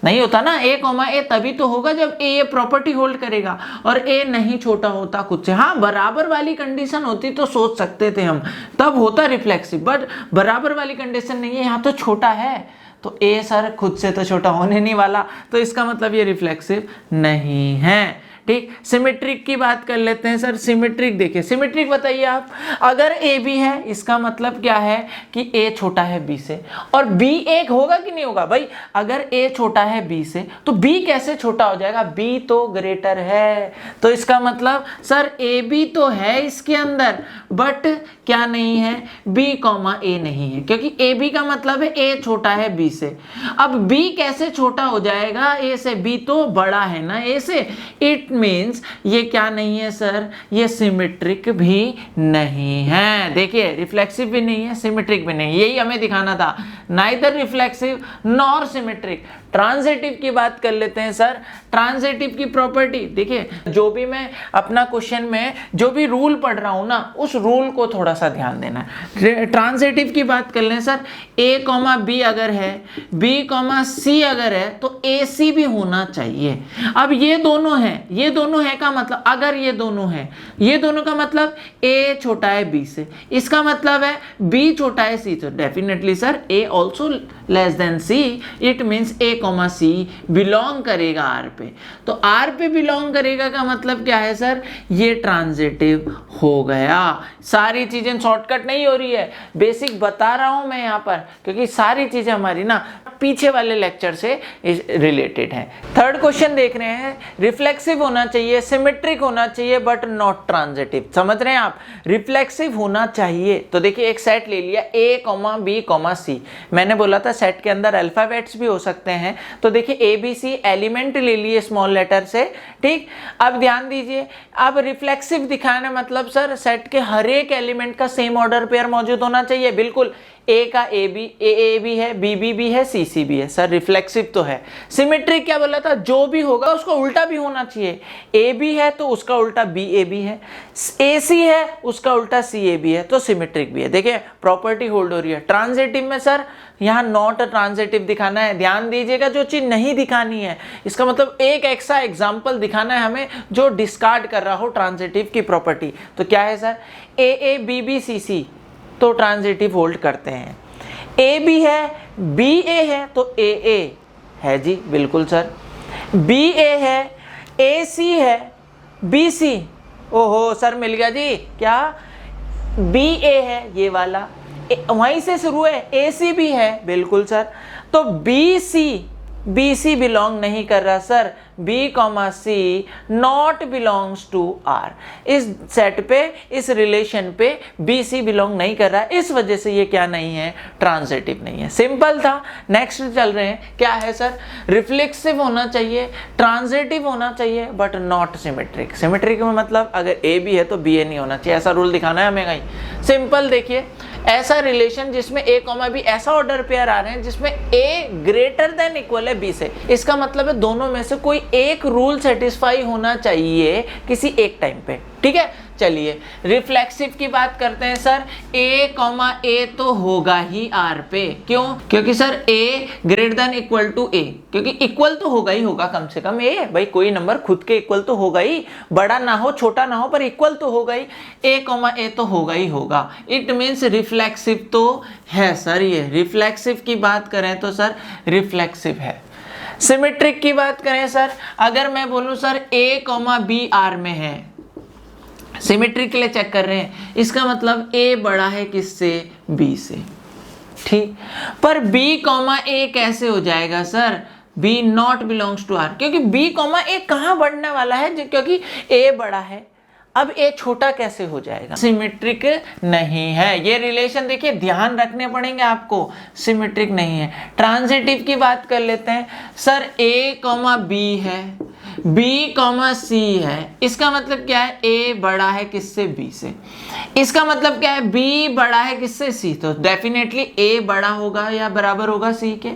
नहीं होता ना। A, तभी तो होगा जब A ये प्रॉपर्टी होल्ड करेगा और A नहीं छोटा होता खुद से। हाँ बराबर वाली कंडीशन होती तो सोच सकते थे हम, तब होता रिफ्लेक्सिव, बट बराबर वाली कंडीशन नहीं है, यहाँ तो छोटा है तो A सर खुद से तो छोटा होने नहीं वाला, तो इसका मतलब ये रिफ्लेक्सिव नहीं है, ठीक। सिमेट्रिक की बात कर लेते हैं सर। सिमेट्रिक देखिए, सिमेट्रिक बताइए आप, अगर ए बी है इसका मतलब क्या है कि ए छोटा है बी से, और बी एक होगा कि नहीं होगा भाई, अगर ए छोटा है बी से तो बी कैसे छोटा हो जाएगा, बी तो ग्रेटर है। तो इसका मतलब सर ए बी तो है इसके अंदर बट क्या नहीं है, बी कॉमा ए नहीं है, क्योंकि ए बी का मतलब है ए छोटा है बी से। अब बी कैसे छोटा हो जाएगा ए से, बी तो बड़ा है ना ए से, इट मीन्स ये क्या नहीं है सर, ये सिमेट्रिक भी नहीं है। देखिए रिफ्लेक्सिव भी नहीं है, सिमेट्रिक भी नहीं, यही हमें दिखाना था, neither reflexive nor symmetric. Transitive की बात कर लेते हैं सर। ट्रांजिटिव की प्रॉपर्टी देखिए, जो भी मैं अपना क्वेश्चन में जो भी रूल पढ़ रहा हूं ना उस रूल को थोड़ा सा ध्यान देना है। ट्रांजिटिव की बात कर लें सर, A, B अगर है, B, C अगर है तो AC भी होना चाहिए। अब ये दोनों हैं, ये दोनों है का मतलब, अगर ये दोनों है, ये दोनों का मतलब a छोटा है b से, इसका मतलब है b छोटा है c से, definitely sir a also less than c, it means a comma c belong करेगा r पे। तो r पे बिलोंग करेगा का मतलब क्या है सर, ये ट्रांजिटिव हो गया। सारी चीजें शॉर्टकट नहीं हो रही है, बेसिक बता रहा हूं मैं यहाँ पर, क्योंकि सारी चीजें हमारी ना पीछे वाले लेक्चर से रिलेटेड हैं। थर्ड क्वेश्चन देख रहे हैं, रिफ्लेक्सिव होना चाहिए, सिमेट्रिक होना चाहिए बट नॉट ट्रांजिटिव। समझ रहे हैं आप, रिफ्लेक्सिव होना चाहिए। तो देखिए एक सेट ले लिया a, b, c, मैंने बोला था सेट के अंदर अल्फाबेट्स भी हो सकते हैं, तो देखिए ABC एलिमेंट ले लिए स्मॉल लेटर से, ठीक। अब ध्यान दीजिए, अब रिफ्लेक्सिव दिखाना मतलब सर सेट के हर एक एलिमेंट का सेम ऑर्डर पेयर मौजूद होना चाहिए, बिल्कुल। ए का ए भी है, बी भी है, सी भी है, सर रिफ्लेक्सिव तो है। सिमेट्रिक क्या बोला था, जो भी होगा उसका उल्टा भी होना चाहिए। ए बी है तो उसका उल्टा बी ए बी है, ए सी है उसका उल्टा सी ए बी है, तो सिमेट्रिक भी है। देखिए प्रॉपर्टी होल्ड हो रही है। ट्रांजिटिव में सर यहाँ नॉट ट्रांजिटिव दिखाना है, ध्यान दीजिएगा, जो चीज नहीं दिखानी है, इसका मतलब एक ऐसा एग्जाम्पल दिखाना है हमें जो डिस्कार्ड कर रहा हो ट्रांजिटिव की प्रॉपर्टी। तो क्या है सर, ए बी सी, तो ट्रांजिटिव होल्ड करते हैं। ए बी है, बी ए है, तो ए है जी, बिल्कुल सर। बी ए है, ए सी है, बी सी, ओहो सर मिल गया जी, क्या बी ए है ये वाला, वहीं से शुरू है, ए सी भी है, बिल्कुल सर। तो बी सी बिलोंग नहीं कर रहा sir, B comma C not belongs to R. इस सेट पे, इस रिलेशन पे बी सी बिलोंग नहीं कर रहा है, इस वजह से ये क्या नहीं है, ट्रांजिटिव नहीं है। सिंपल था। नेक्स्ट चल रहे हैं, क्या है सर, रिफ्लेक्सिव होना चाहिए, ट्रांजिटिव होना चाहिए बट नॉट सिमेट्रिक। सिमेट्रिक में मतलब अगर ए बी है तो बी ए नहीं होना चाहिए, ऐसा रूल दिखाना है हमें कहीं। सिंपल देखिए, ऐसा रिलेशन जिसमें a कॉमा बी ऐसा ऑर्डर पेयर आ रहे हैं जिसमें a ग्रेटर देन इक्वल है b से, इसका मतलब है दोनों में से कोई एक रूल सेटिस्फाई होना चाहिए किसी एक टाइम पे, ठीक है। चलिए रिफ्लेक्सिव की बात करते हैं सर, a कॉमा a तो होगा ही r पे, क्यों, क्योंकि sir a greater than equal to a, क्योंकि इक्वल तो होगा ही होगा, कम से कम a, भाई कोई नंबर खुद के इक्वल तो होगा ही, बड़ा ना हो छोटा ना हो पर इक्वल तो होगा ही, a कॉमा a तो होगा ही होगा। इट मीन्स रिफ्लेक्सिव तो है सर, ये रिफ्लेक्सिव की बात करें तो सर रिफ्लेक्सिव है। सिमेट्रिक की बात करें सर, अगर मैं बोलूं sir a comma b r में है, सिमेट्रिक के लिए चेक कर रहे हैं, इसका मतलब a बड़ा है किससे, b से, ठीक। पर b कॉमा a कैसे हो जाएगा sir, b not belongs to r, क्योंकि b कॉमा a कहाँ बढ़ने वाला है, क्योंकि a बड़ा है, अब a छोटा कैसे हो जाएगा, सिमेट्रिक नहीं है। ये रिलेशन देखिए ध्यान रखने पड़ेंगे आपको, सिमेट्रिक नहीं है। ट्रांजिटिव की बात कर लेते हैं सर, a कॉमा b है, b कॉमा c है, इसका मतलब क्या है, a बड़ा है किससे, b से, इसका मतलब क्या है, b बड़ा है किससे, c, तो डेफिनेटली a बड़ा होगा या बराबर होगा c के।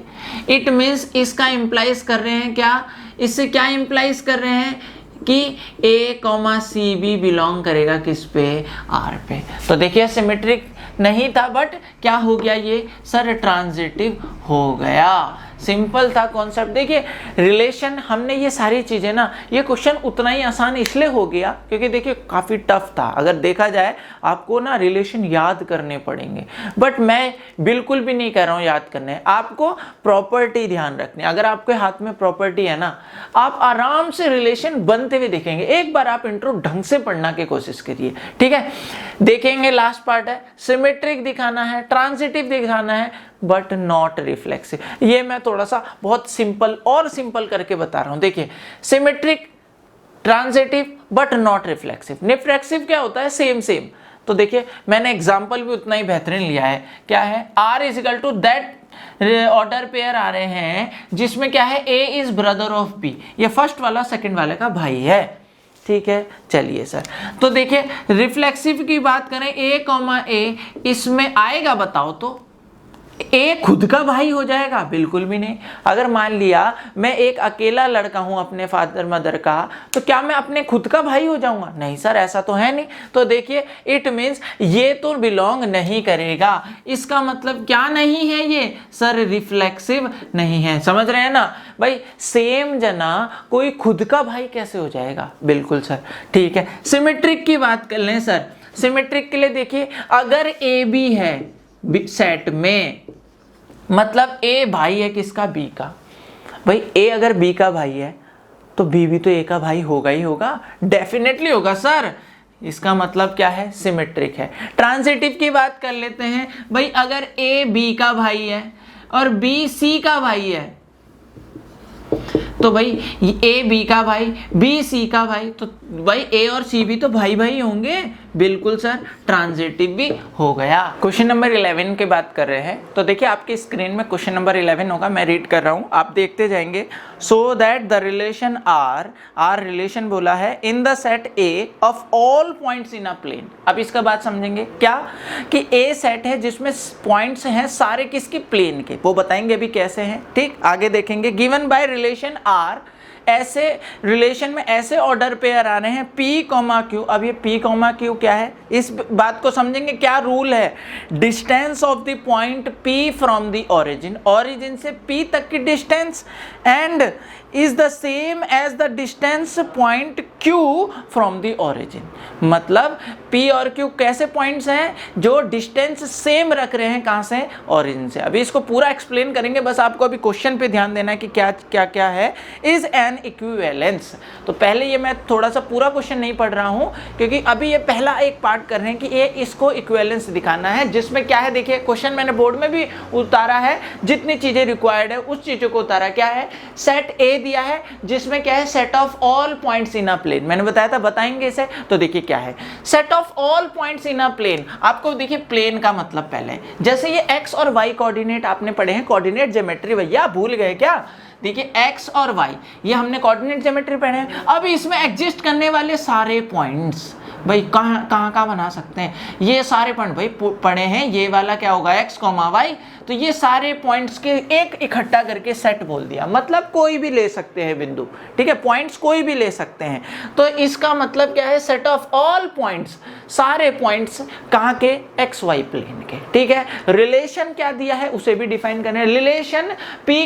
इट मीन्स इसका इंप्लाइज कर रहे हैं क्या, इससे क्या इंप्लाइज कर रहे हैं कि a कॉमा सी भी बिलोंग करेगा किस पे, r पे। तो देखिए सिमेट्रिक नहीं था बट क्या हो गया, ये सर ट्रांजिटिव हो गया। सिंपल था कॉन्सेप्ट। देखिए रिलेशन, हमने ये सारी चीजें ना, ये क्वेश्चन उतना ही आसान इसलिए हो गया क्योंकि देखिए काफी टफ था। अगर देखा जाए आपको ना रिलेशन याद करने पड़ेंगे, बट मैं बिल्कुल भी नहीं कह रहा हूँ याद करने, आपको प्रॉपर्टी ध्यान रखनी। अगर आपके हाथ में प्रॉपर्टी है ना, आप आराम से रिलेशन बनते हुए देखेंगे। एक बार आप इंट्रो ढंग से पढ़ना की कोशिश करिए, ठीक है। देखेंगे लास्ट पार्ट है, सिमेट्रिक दिखाना है, ट्रांजिटिव दिखाना है बट नॉट रिफ्लेक्सिव। ये मैं थोड़ा सा बहुत सिंपल और सिंपल करके बता रहा हूं। देखिए symmetric, transitive but not reflexive. Reflexive क्या होता है, सेम सेम। तो देखिए मैंने एग्जांपल भी उतना ही बेहतरीन लिया है, क्या है, R is equal to that order pair आ रहे हैं जिसमें क्या है, A is brother of B, ये फर्स्ट वाला सेकंड वाले का भाई है, ठीक है। चलिए सर, तो देखिए रिफ्लेक्सिव की बात करें, A कॉमा A इसमें आएगा, बताओ तो ए खुद का भाई हो जाएगा? बिल्कुल भी नहीं। अगर मान लिया मैं एक अकेला लड़का हूं अपने फादर मदर का, तो क्या मैं अपने खुद का भाई हो जाऊंगा? नहीं सर, ऐसा तो है नहीं। तो देखिए इट मीन्स ये तो बिलोंग नहीं करेगा। इसका मतलब क्या नहीं है ये सर? रिफ्लेक्सिव नहीं है। समझ रहे हैं ना भाई? सेम जना कोई खुद का भाई कैसे हो जाएगा? बिल्कुल सर, ठीक है। सिमेट्रिक की बात कर लें सर। सिमेट्रिक के लिए देखिए, अगर ए बी है सेट में, मतलब ए भाई है किसका? बी का। भाई ए अगर बी का भाई है तो बी भी तो ए का भाई होगा ही होगा, डेफिनेटली होगा सर। इसका मतलब क्या है? सिमेट्रिक है। ट्रांजिटिव की बात कर लेते हैं। भाई अगर ए बी का भाई है और बी सी का भाई है, तो भाई ए बी का भाई, बी सी का भाई, तो भाई ए और सी भी तो भाई भाई होंगे। बिल्कुल सर, ट्रांजिटिव भी हो गया। क्वेश्चन नंबर 11 की बात कर रहे हैं। तो देखिए आपकी स्क्रीन में क्वेश्चन नंबर 11 होगा, मैं रीड कर रहा हूं, आप देखते जाएंगे। So that the relation are relation बोला है in the set a of all points in a plane. अब इसका बात समझेंगे क्या कि ए सेट है जिसमें पॉइंट्स हैं सारे किसके? प्लेन के। वो बताएंगे अभी कैसे हैं, ठीक, आगे देखेंगे। गिवन बाय रिलेशन आर, ऐसे रिलेशन में ऐसे ऑर्डर पेयर आ रहे हैं P, Q। अब ये P, Q क्या है? इस बात को समझेंगे। क्या रूल है? Distance of the point P from the origin, origin से P तक की distance, and is the same as the distance point Q from the origin. मतलब P और Q कैसे पॉइंट्स हैं जो डिस्टेंस सेम रख रहे हैं, कहां से? ओरिजिन से। अभी इसको पूरा एक्सप्लेन करेंगे, बस आपको अभी क्वेश्चन पे ध्यान देना है कि क्या क्या क्या है। Is an equivalence. तो पहले ये मैं थोड़ा सा पूरा क्वेश्चन नहीं पढ़ रहा हूं, क्योंकि अभी ये पहला एक पार्ट कर रहे हैं कि ये इसको इक्विवेलेंस दिखाना है, जिसमें क्या है देखिए, क्वेश्चन मैंने बोर्ड में भी उतारा है, जितनी चीजें रिक्वायर्ड है उस चीजों को उतारा। क्या है? सेट ए दिया है जिसमें क्या है? Set of all points in a plane. मैंने बताया था बताएंगे इसे। तो देखिए क्या है set of all points in a plane. आपको देखिए प्लेन का मतलब पहले, जैसे ये एक्स और वाई कोऑर्डिनेट आपने पढ़े हैं, कोऑर्डिनेट ज्योमेट्री, भैया भूल गए क्या? देखिए x और y ये हमने कोऑर्डिनेट ज्योमेट्री पढ़े हैं। अब इसमें एग्जिस्ट करने वाले सारे पॉइंट्स भाई कहाँ बना सकते हैं? ये सारे पॉइंट भाई पढ़े हैं। ये वाला क्या होगा? x, y। तो ये सारे पॉइंट्स के एक इकट्ठा करके सेट बोल दिया, मतलब कोई भी ले सकते हैं बिंदु, ठीक है? पॉइंट्स कोई भी ले सकते हैं। तो इसका मतलब क्या है? सेट ऑफ ऑल पॉइंट्स, सारे पॉइंट्स कहाँ के? एक्स वाई प्लेन के, ठीक है? रिलेशन क्या दिया है उसे भी डिफाइन करना है। Relation P,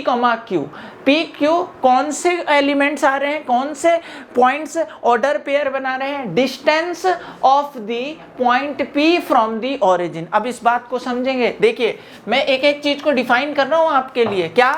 Q। P, Q कौन से एलिमेंट्स आ रहे हैं, कौन से पॉइंट्स ऑर्डर पेयर बना रहे हैं? Distance of the point P from the origin. अब इस बात को समझेंगे। देखिए मैं एक एक चीज को डिफाइन कर रहा हूं आपके लिए। क्या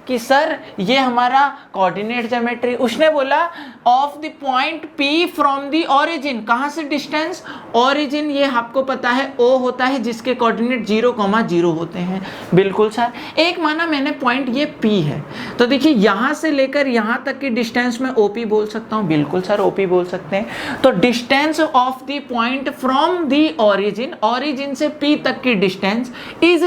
कि सर ये हमारा कोऑर्डिनेट ज्योमेट्री, उसने बोला of the point P from the origin. कहां से डिस्टेंस? ओरिजिन ये आपको पता है O होता है जिसके कोऑर्डिनेट 0,0 होते हैं। बिल्कुल सर। एक माना मैंने पॉइंट ये P है, तो देखिए यहां से लेकर यहां तक की डिस्टेंस में OP बोल सकता हूं। बिल्कुल सर, OP बोल सकते हैं। तो distance of the point from the origin, origin से P तक की डिस्टेंस इज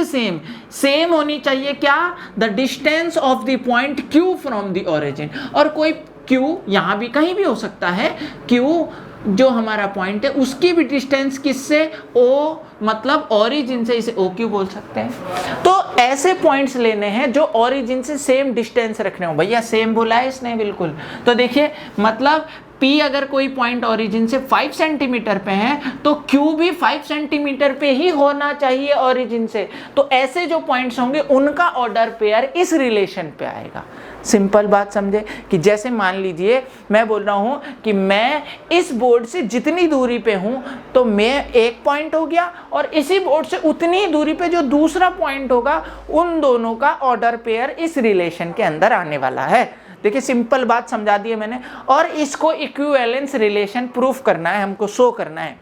सेम होनी चाहिए। क्या? The distance of the point Q from the origin. और कोई Q यहां भी कहीं भी हो सकता है। Q जो हमारा पॉइंट है उसकी भी डिस्टेंस किससे? O, मतलब ओरिजिन से, इसे OQ बोल सकते हैं। तो ऐसे पॉइंट्स लेने हैं जो ओरिजिन से सेम डिस्टेंस रखने हो। भैया सेम बोला है इसने, बिल्कुल। तो देखिए मतलब P अगर कोई पॉइंट ओरिजिन से 5 सेंटीमीटर पे है तो Q भी 5 सेंटीमीटर पे ही होना चाहिए ओरिजिन से। तो ऐसे जो पॉइंट्स होंगे उनका ऑर्डर पेयर इस रिलेशन पे आएगा। सिंपल बात समझे कि जैसे मान लीजिए मैं बोल रहा हूं कि मैं इस बोर्ड से जितनी दूरी पे हूं तो मैं एक पॉइंट हो गया, और इसी बोर्ड से उतनी दूरी पे जो दूसरा पॉइंट होगा उन दोनों का ऑर्डर पेयर इस रिलेशन के अंदर आने वाला है। देखिए सिंपल बात समझा दी है मैंने। और इसको इक्विवेलेंस रिलेशन प्रूफ करना है, हमको शो करना है।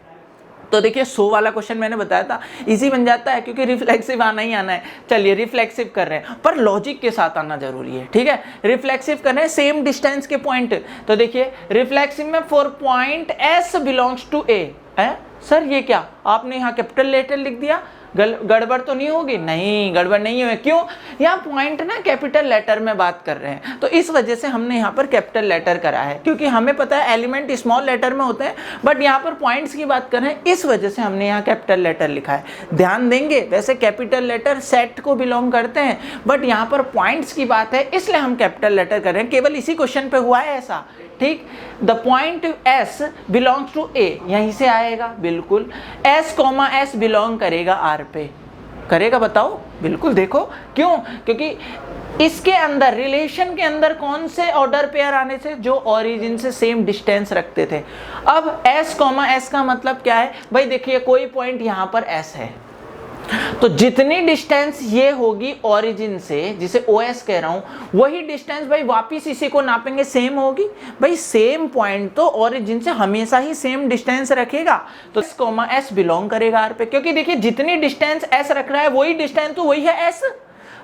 तो देखिए 100 वाला क्वेश्चन मैंने बताया था, इजी बन जाता है क्योंकि रिफ्लेक्सिव आना ही आना है। चलिए रिफ्लेक्सिव कर रहे हैं पर लॉजिक के साथ आना जरूरी है, ठीक है? रिफ्लेक्सिव कर रहे हैं सेम डिस्टेंस के पॉइंट। तो देखिए रिफ्लेक्सिव में for point S belongs to A है। सर ये क्या आपने यहाँ कैपिटल लेटर लिख दिया? गड़बड़ तो नहीं होगी? नहीं, गड़बड़ नहीं है। क्यों? यहाँ पॉइंट ना कैपिटल लेटर में बात कर रहे हैं, तो इस वजह से हमने यहाँ पर कैपिटल लेटर करा है, क्योंकि हमें पता है एलिमेंट स्मॉल लेटर में होते हैं, बट यहाँ पर पॉइंट्स की बात कर रहे हैं, इस वजह से हमने यहाँ कैपिटल लेटर लिखा है। ध्यान देंगे, वैसे कैपिटल लेटर सेट को बिलोंग करते हैं, बट यहाँ पर पॉइंट्स की बात है, इसलिए हम कैपिटल लेटर कर रहे हैं। केवल इसी क्वेश्चन पे हुआ है ऐसा, ठीक। The point S belongs to A, यहीं से आएगा बिल्कुल। S, S बिलोंग करेगा R पे, करेगा? बताओ। बिल्कुल। देखो क्यों? क्योंकि इसके अंदर, रिलेशन के अंदर कौन से ऑर्डर पेयर आने से? जो ओरिजिन से सेम डिस्टेंस रखते थे। अब S, S का मतलब क्या है भाई? देखिए कोई पॉइंट यहाँ पर S है, तो जितनी डिस्टेंस ये होगी ओरिजिन से, जिसे OS कह रहा हूं, वही डिस्टेंस भाई वापिस इसी को नापेंगे, सेम होगी। भाई सेम पॉइंट तो ओरिजिन से हमेशा ही सेम डिस्टेंस रखेगा, तो S, S बिलोंग करेगा R पे, क्योंकि देखिए जितनी डिस्टेंस S रख रहा है वही डिस्टेंस तो वही है S,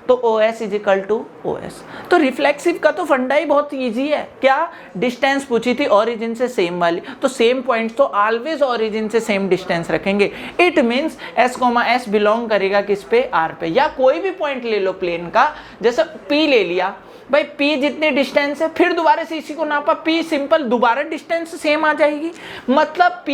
तो OS is equal to OS। तो रिफ्लेक्सिव का तो फंडा ही बहुत इजी है। क्या? डिस्टेंस पूछी थी ओरिजिन से सेम वाली, तो सेम पॉइंट्स तो ऑलवेज ओरिजिन से सेम डिस्टेंस रखेंगे। It means S, S belong करेगा किस पे? R पे। या कोई भी पॉइंट ले लो प्लेन का, जैसे P ले लिया भाई, P जितनी डिस्टेंस है, फिर दोबारा से इसी को नापा, P सिंपल, दोबारा डिस्टेंस सेम आ जाएगी, मतलब P,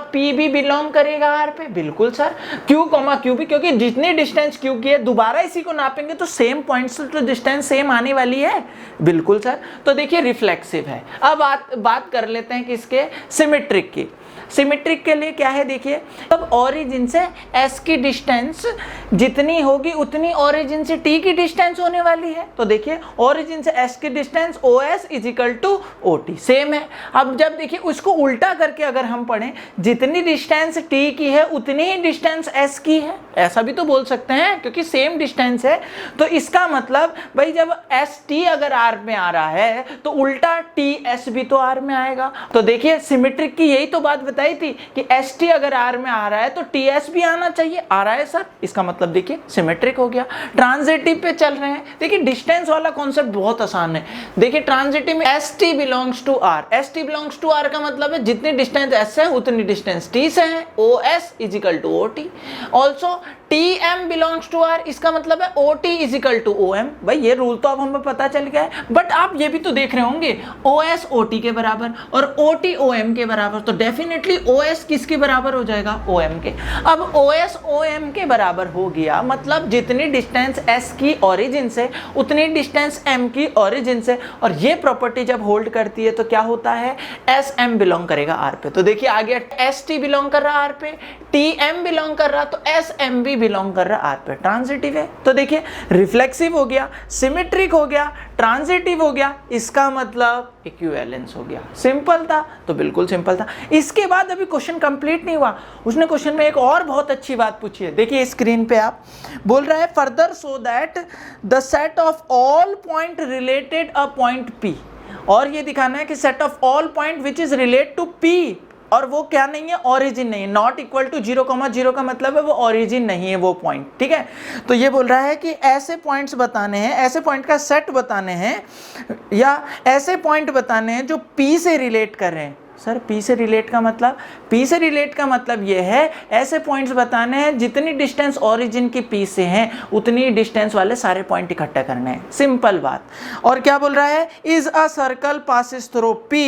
P भी बिलोंग करेगा R पे। बिल्कुल सर। Q, Q भी, क्योंकि जितनी डिस्टेंस Q की है, दोबारा इसी को नापेंगे तो सेम पॉइंट से तो डिस्टेंस सेम आने वाली है। बिल्कुल सर। तो देखिए रिफ्लेक्सिव है। अब बात कर लेते हैं किसके? सिमेट्रिक की। सिमेट्रिक के लिए क्या है? देखिए, अब ओरिजिन से S की डिस्टेंस जितनी होगी उतनी ओरिजिन से T की डिस्टेंस होने वाली है। तो देखिए ओरिजिन से S की distance OS is equal to OT, same है। अब जब देखिए उसको उल्टा करके अगर हम पढ़ें, जितनी डिस्टेंस T की है उतनी ही डिस्टेंस S की है, ऐसा भी तो बोल सकते हैं, क्योंकि सेम डिस्टेंस है। तो इसका मतलब भाई जब ST अगर R में आ रहा है तो उल्टा TS भी तो R में आएगा। तो देखिए सिमेट्रिक की यही तो बात बताई थी कि ST अगर R में आ रहा है तो TS भी आना चाहिए। आ रहा है सर, इसका मतलब देखिए सिमेट्रिक हो गया। ट्रांजिटिव पे चल रहे हैं। देखिए डिस्टेंस वाला कॉन्सेप्ट बहुत आसान है। देखिए ट्रांजिटिव में ST belongs to R, ST belongs to R का मतलब है जितनी डिस्टेंस S है उतनी डिस्टेंस T से है, OS is equal to OT। Also TM belongs to R, इसका मतलब है OT is equal to OM। भाई ये रूल तो अब हमें पता चल गया है, बट आप ये भी तो देख रहे होंगे OS OT के बराबर और OT OM के बराबर, तो डेफिनेटली OS किसके बराबर हो जाएगा? OM के। अब OS OM के बराबर हो गया, मतलब जितनी डिस्टेंस S की ओरिजिन से उतनी डिस्टेंस M की ओरिजिन से, और ये प्रॉपर्टी जब होल्ड करती है तो क्या होता है? SM बिलोंग करेगा R पे। तो देखिए आ गया ST बिलोंग कर रहा R पे, TM बिलोंग कर रहा, तो SM भी बिलोंग कर रहा R पे। ट्रांजिटिव है। तो देखिए रिफ्लेक्सिव हो गया, सिमेट्रिक हो गया, ट्रांजिटिव हो गया, इसका मतलब इक्विवेलेंस हो गया। सिंपल था, तो बिल्कुल सिंपल था। इसके बाद अभी क्वेश्चन कंप्लीट नहीं हुआ, उसने क्वेश्चन में एक और बहुत अच्छी बात पूछी है। देखिए स्क्रीन पे आप बोल रहा है further so that the set of all point related a point P, और ये दिखाना है कि सेट ऑफ ऑल पॉइंट which is relate to P, और वो क्या नहीं है? ओरिजिन नहीं है। नॉट इक्वल टू 0,0 का मतलब है वो ओरिजिन नहीं है वो पॉइंट, ठीक है। तो ये बोल रहा है कि ऐसे पॉइंट्स बताने हैं, ऐसे पॉइंट का सेट बताने हैं, या ऐसे पॉइंट बताने हैं जो P से रिलेट कर रहे हैं। सर P से रिलेट का मतलब? P से रिलेट का मतलब ये है ऐसे पॉइंट्स बताने हैं जितनी डिस्टेंस ओरिजिन की P से है उतनी डिस्टेंस वाले सारे पॉइंट इकट्ठा करने हैं। सिंपल बात। और क्या बोल रहा है? Is a circle passes through P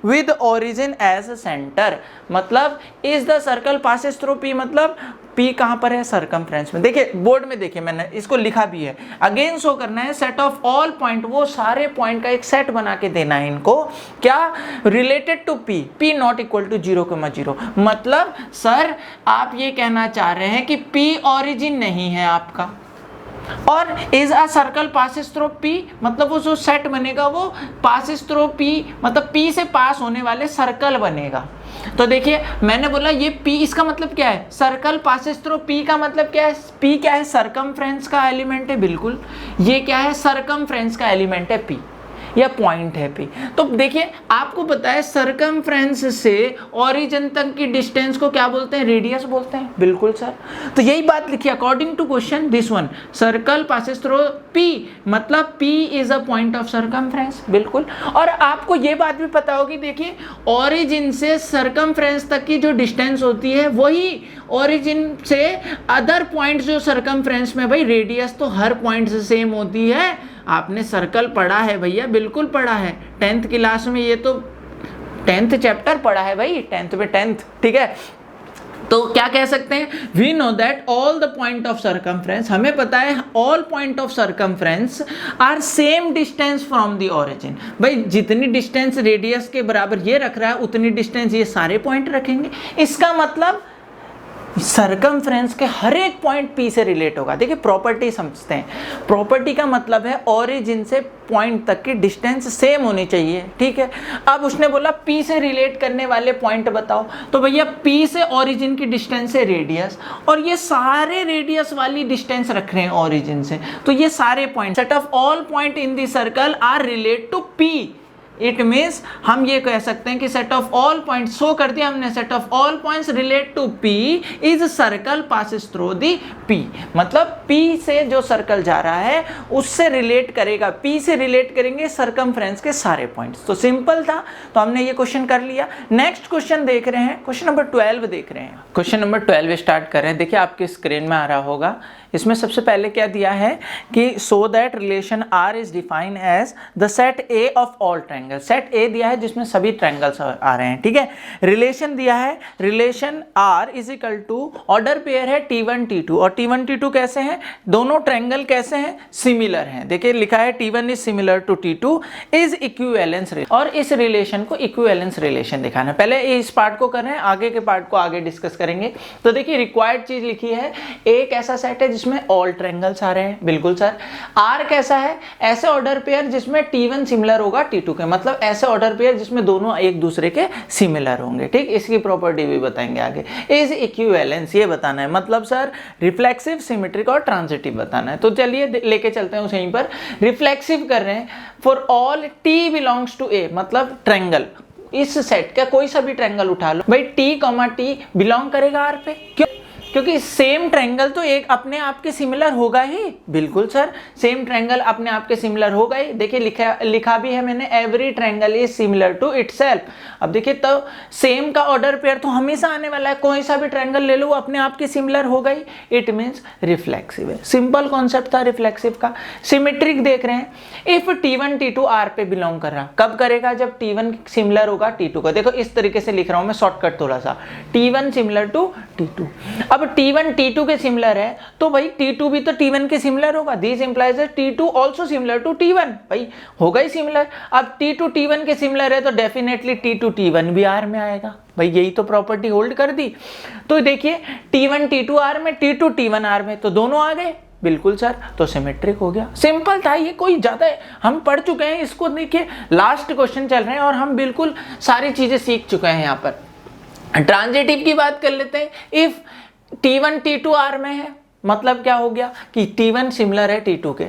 with origin as centre, मतलब is the circle passes through P, मतलब P कहाँ पर है? सर्कमफ्रेंस में। देखिए बोर्ड में देखिए मैंने इसको लिखा भी है। अगेन शो करना है सेट ऑफ ऑल पॉइंट, वो सारे पॉइंट का एक सेट बना के देना है इनको, क्या? Related to P, P not equal to 0,0। मतलब सर आप ये कहना चाह रहे हैं कि P ओरिजिन नहीं है आपका, और is a circle passes through P, मतलब वो जो सेट बनेगा वो पासिस थ्रू P, मतलब P से पास होने वाले सर्कल बनेगा। तो देखिए मैंने बोला ये P, इसका मतलब क्या है? सर्कल पासिस थ्रू P का मतलब क्या है? P क्या है? सरकमफ्रेंस का एलिमेंट है। बिल्कुल, ये क्या है? सरकमफ्रेंस का एलिमेंट है P। या पॉइंट है P। तो देखिए आपको पता है सरकमफ्रेंस से ओरिजिन तक की डिस्टेंस को क्या बोलते हैं, रेडियस बोलते हैं। बिल्कुल सर, तो यही बात लिखिए according to question this one circle passes through P, मतलब P is a point of circumference. बिल्कुल, और आपको ये बात भी पता होगी, देखिए ओरिजिन से सरकमफ्रेंस तक की जो डिस्टेंस होती है वही ओरिजिन से अदर पॉइंट्स जो सरकमफ्रेंस में, भाई रेडियस तो हर पॉइंट से सेम होती है। आपने सर्कल पढ़ा है भैया, बिल्कुल पढ़ा है 10th क्लास में, ये तो 10th चैप्टर पढ़ा है भाई, 10th में 10th, ठीक है। तो क्या कह सकते हैं, we know that all the point of circumference, हमें पता है all point of circumference are same distance from the origin. भाई जितनी डिस्टेंस रेडियस के बराबर ये रख रहा है उतनी डिस्टेंस ये सारे पॉइंट रखेंगे। इसका मतलब सरकमफ्रेंस के हर एक पॉइंट P से रिलेट होगा। देखिए प्रॉपर्टी समझते हैं, प्रॉपर्टी का मतलब है ओरिजिन से पॉइंट तक की डिस्टेंस सेम होनी चाहिए, ठीक है। अब उसने बोला P से रिलेट करने वाले पॉइंट बताओ, तो भैया P से ओरिजिन की डिस्टेंस है रेडियस, और ये सारे रेडियस वाली डिस्टेंस रख रहे हैं ओरिजिन से, तो ये सारे point set of all point in the circle are relate to P। It means हम ये कह सकते हैं कि set of all points, show कर दिया हमने, set of all points relate to P is circle passes through the P, मतलब P से जो सर्कल जा रहा है उससे रिलेट करेगा, P से रिलेट करेंगे सरकमफ्रेंस के सारे पॉइंट्स। तो सिंपल था, तो हमने ये क्वेश्चन कर लिया। नेक्स्ट क्वेश्चन देख रहे हैं, क्वेश्चन नंबर 12 देख रहे हैं। क्वेश्चन नंबर 12 स्टार्ट कर रहे हैं। देखिए आपके स्क्रीन में आ रहा होगा, इसमें सबसे पहले क्या दिया है कि so that relation R is defined as the set A of all triangle. Set A दिया है जिसमें सभी ट्रायंगल्स आ रहे हैं, ठीक है। रिलेशन दिया है, relation R is equal to order pair है T1 T2, और T1 T2 कैसे हैं, दोनों ट्रायंगल कैसे हैं, सिमिलर हैं। देखिए लिखा है T1 is similar to T2 is equivalence, और इस रिलेशन को इक्विवेलेंस रिलेशन दिखाना है। पहले इस पार्ट को कर रहे हैं, आगे के पार्ट को आगे डिस्कस करेंगे। तो देखिए रिक्वायर्ड चीज लिखी है, एक ऐसा सेट है जिसमें ऑल ट्रायंगल्स आ रहे हैं, बिल्कुल सर। R कैसा है, ऐसे ऑर्डर पेयर जिसमें T1 सिमिलर होगा T2 के, मतलब ऐसे ऑर्डर पेयर जिसमें दोनों एक दूसरे के सिमिलर होंगे, ठीक। इसकी प्रॉपर्टी भी बताएंगे आगे। इज इक्विवेलेंस ये बताना है, मतलब सर रिफ्लेक्सिव, सिमेट्रिक और ट्रांजिटिव बताना है। तो चलिए लेके चलते हैं उस यहीं पर। रिफ्लेक्सिव कर रहे हैं, for all T belongs to A, मतलब ट्रायंगल, इस सेट का कोई सा भी ट्रायंगल उठा लो भाई, T, बिलोंग करेगा R पे, क्यों, क्योंकि सेम ट्रायंगल तो एक अपने आप के सिमिलर होगा ही। बिल्कुल सर, सेम ट्रायंगल अपने आप के सिमिलर होगा ही। देखिए लिखा भी है मैंने, every triangle is similar to itself. अब देखिए तो सेम का ऑर्डर पेयर तो हमेशा आने वाला है, कोई सा भी ट्रायंगल ले लो वो अपने आप के सिमिलर होगा ही। इट मीन्स रिफ्लेक्सिव है। सिंपल कॉन्सेप्ट था रिफ्लेक्सिव का। सिमेट्रिक देख रहे हैं, इफ T1 T2 R पे बिलोंग कर रहा, कब करेगा, जब T1 सिमिलर होगा T2 का। देखो इस तरीके से लिख रहा हूं मैं शॉर्टकट थोड़ा सा, T1 सिमिलर टू T2। अब T1 T2 के सिमिलर है तो भाई T2 भी तो T1 के सिमिलर होगा। This implies T2 also similar to T1, भाई होगा ही सिमिलर। अब T2 T1 के सिमिलर है तो डेफिनेटली T2 T1 भी R में आएगा, भाई यही तो प्रॉपर्टी होल्ड कर दी। तो देखिए T1 T2 R में, T2 T1 R में, तो दोनों आ गए। बिल्कुल सर, तो सिमेट्रिक हो गया। सिंपल था ये, कोई ज्यादा हम पढ़ चुके हैं इसको। देखिए लास्ट क्वेश्चन चल रहे हैं और हम बिल्कुल सारी चीजें सीख चुके हैं। यहाँ पर ट्रांजिटिव की बात कर लेते हैं। इफ T1 T2 R में है, मतलब क्या हो गया कि T1 सिमिलर है T2 के,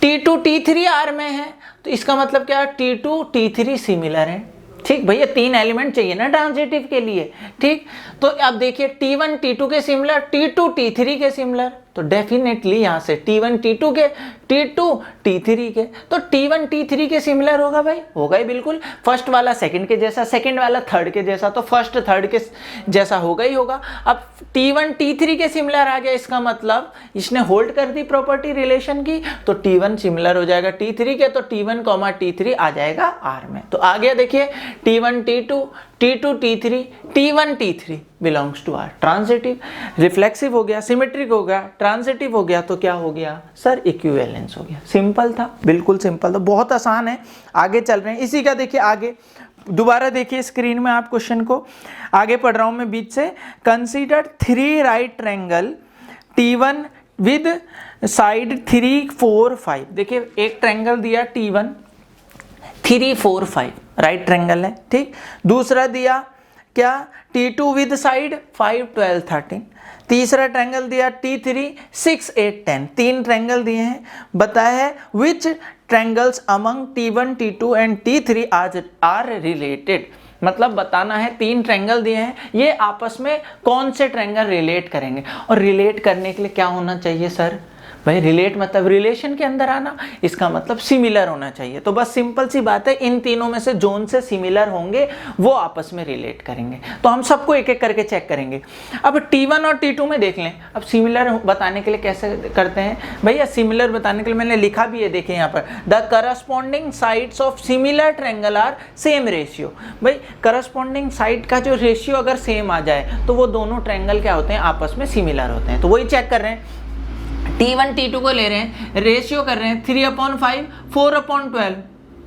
T2 T3 R में है, तो इसका मतलब क्या, T2 T3 सिमिलर है, ठीक। भैया तीन एलिमेंट चाहिए ना ट्रांजिटिव के लिए, ठीक। तो अब देखिए T1 T2 के सिमिलर, T2 T3 के सिमिलर, तो डेफिनेटली यहां से T1 T2 के, T2 T3 के, तो T1 T3 के सिमिलर होगा भाई, होगा ही बिल्कुल। फर्स्ट वाला सेकंड के जैसा, सेकंड वाला थर्ड के जैसा, तो फर्स्ट थर्ड के जैसा होगा ही होगा। अब T1 T3 के सिमिलर आ गया, इसका मतलब इसने होल्ड कर दी प्रॉपर्टी रिलेशन की, तो T1 सिमिलर हो जाएगा T3 के, तो T1, T3 आ जाएगा R में। तो आ गया देखिए T1 T2, T2 T3, T1 T3 belongs to R। Transitive, reflexive हो गया, सिमेट्रिक हो गया, ट्रांजिटिव हो गया, तो क्या हो गया सर, इक्विवेलेंस हो गया। सिंपल था, बिल्कुल सिंपल था, बहुत आसान है। आगे चल रहे हैं, इसी का देखिए आगे दोबारा देखिए स्क्रीन में आप क्वेश्चन को, आगे पढ़ रहा हूं मैं बीच से। Consider 3 right triangle T1 with side 3, 4, 5। देखिए एक ट्रायंगल दिया T1 3, 4, 5 राइट ट्रायंगल है, ठीक। दूसरा दिया क्या, T2 विद साइड 5, 12, 13। तीसरा ट्रायंगल दिया T3 6, 8, 10। तीन ट्रायंगल दिए हैं, बताया है which triangles among T1, T2 and T3 are related. मतलब बताना है 3 ट्रायंगल दिए हैं, ये आपस में कौन से ट्रायंगल रिलेट करेंगे। और रिलेट करने के लिए क्या होना चाहिए सर? भाई रिलेट मतलब रिलेशन के अंदर आना, इसका मतलब सिमिलर होना चाहिए। तो बस सिंपल सी बात है, इन तीनों में से जोन से सिमिलर होंगे वो आपस में रिलेट करेंगे। तो हम सबको एक एक करके चेक करेंगे। अब T1 और T2 में देख लें। अब सिमिलर बताने के लिए कैसे करते हैं भैया? सिमिलर बताने के लिए मैंने लिखा भी है, देखिए यहाँ पर, the corresponding sides of similar triangle are same ratio. भाई करस्पॉन्डिंग साइड का जो रेशियो अगर सेम आ जाए तो वो दोनों ट्रायंगल क्या होते हैं? आपस में सिमिलर होते हैं। तो वही चेक कर रहे हैं। T1 T2 को ले रहे हैं, रेशियो कर रहे हैं 3/5 4/12।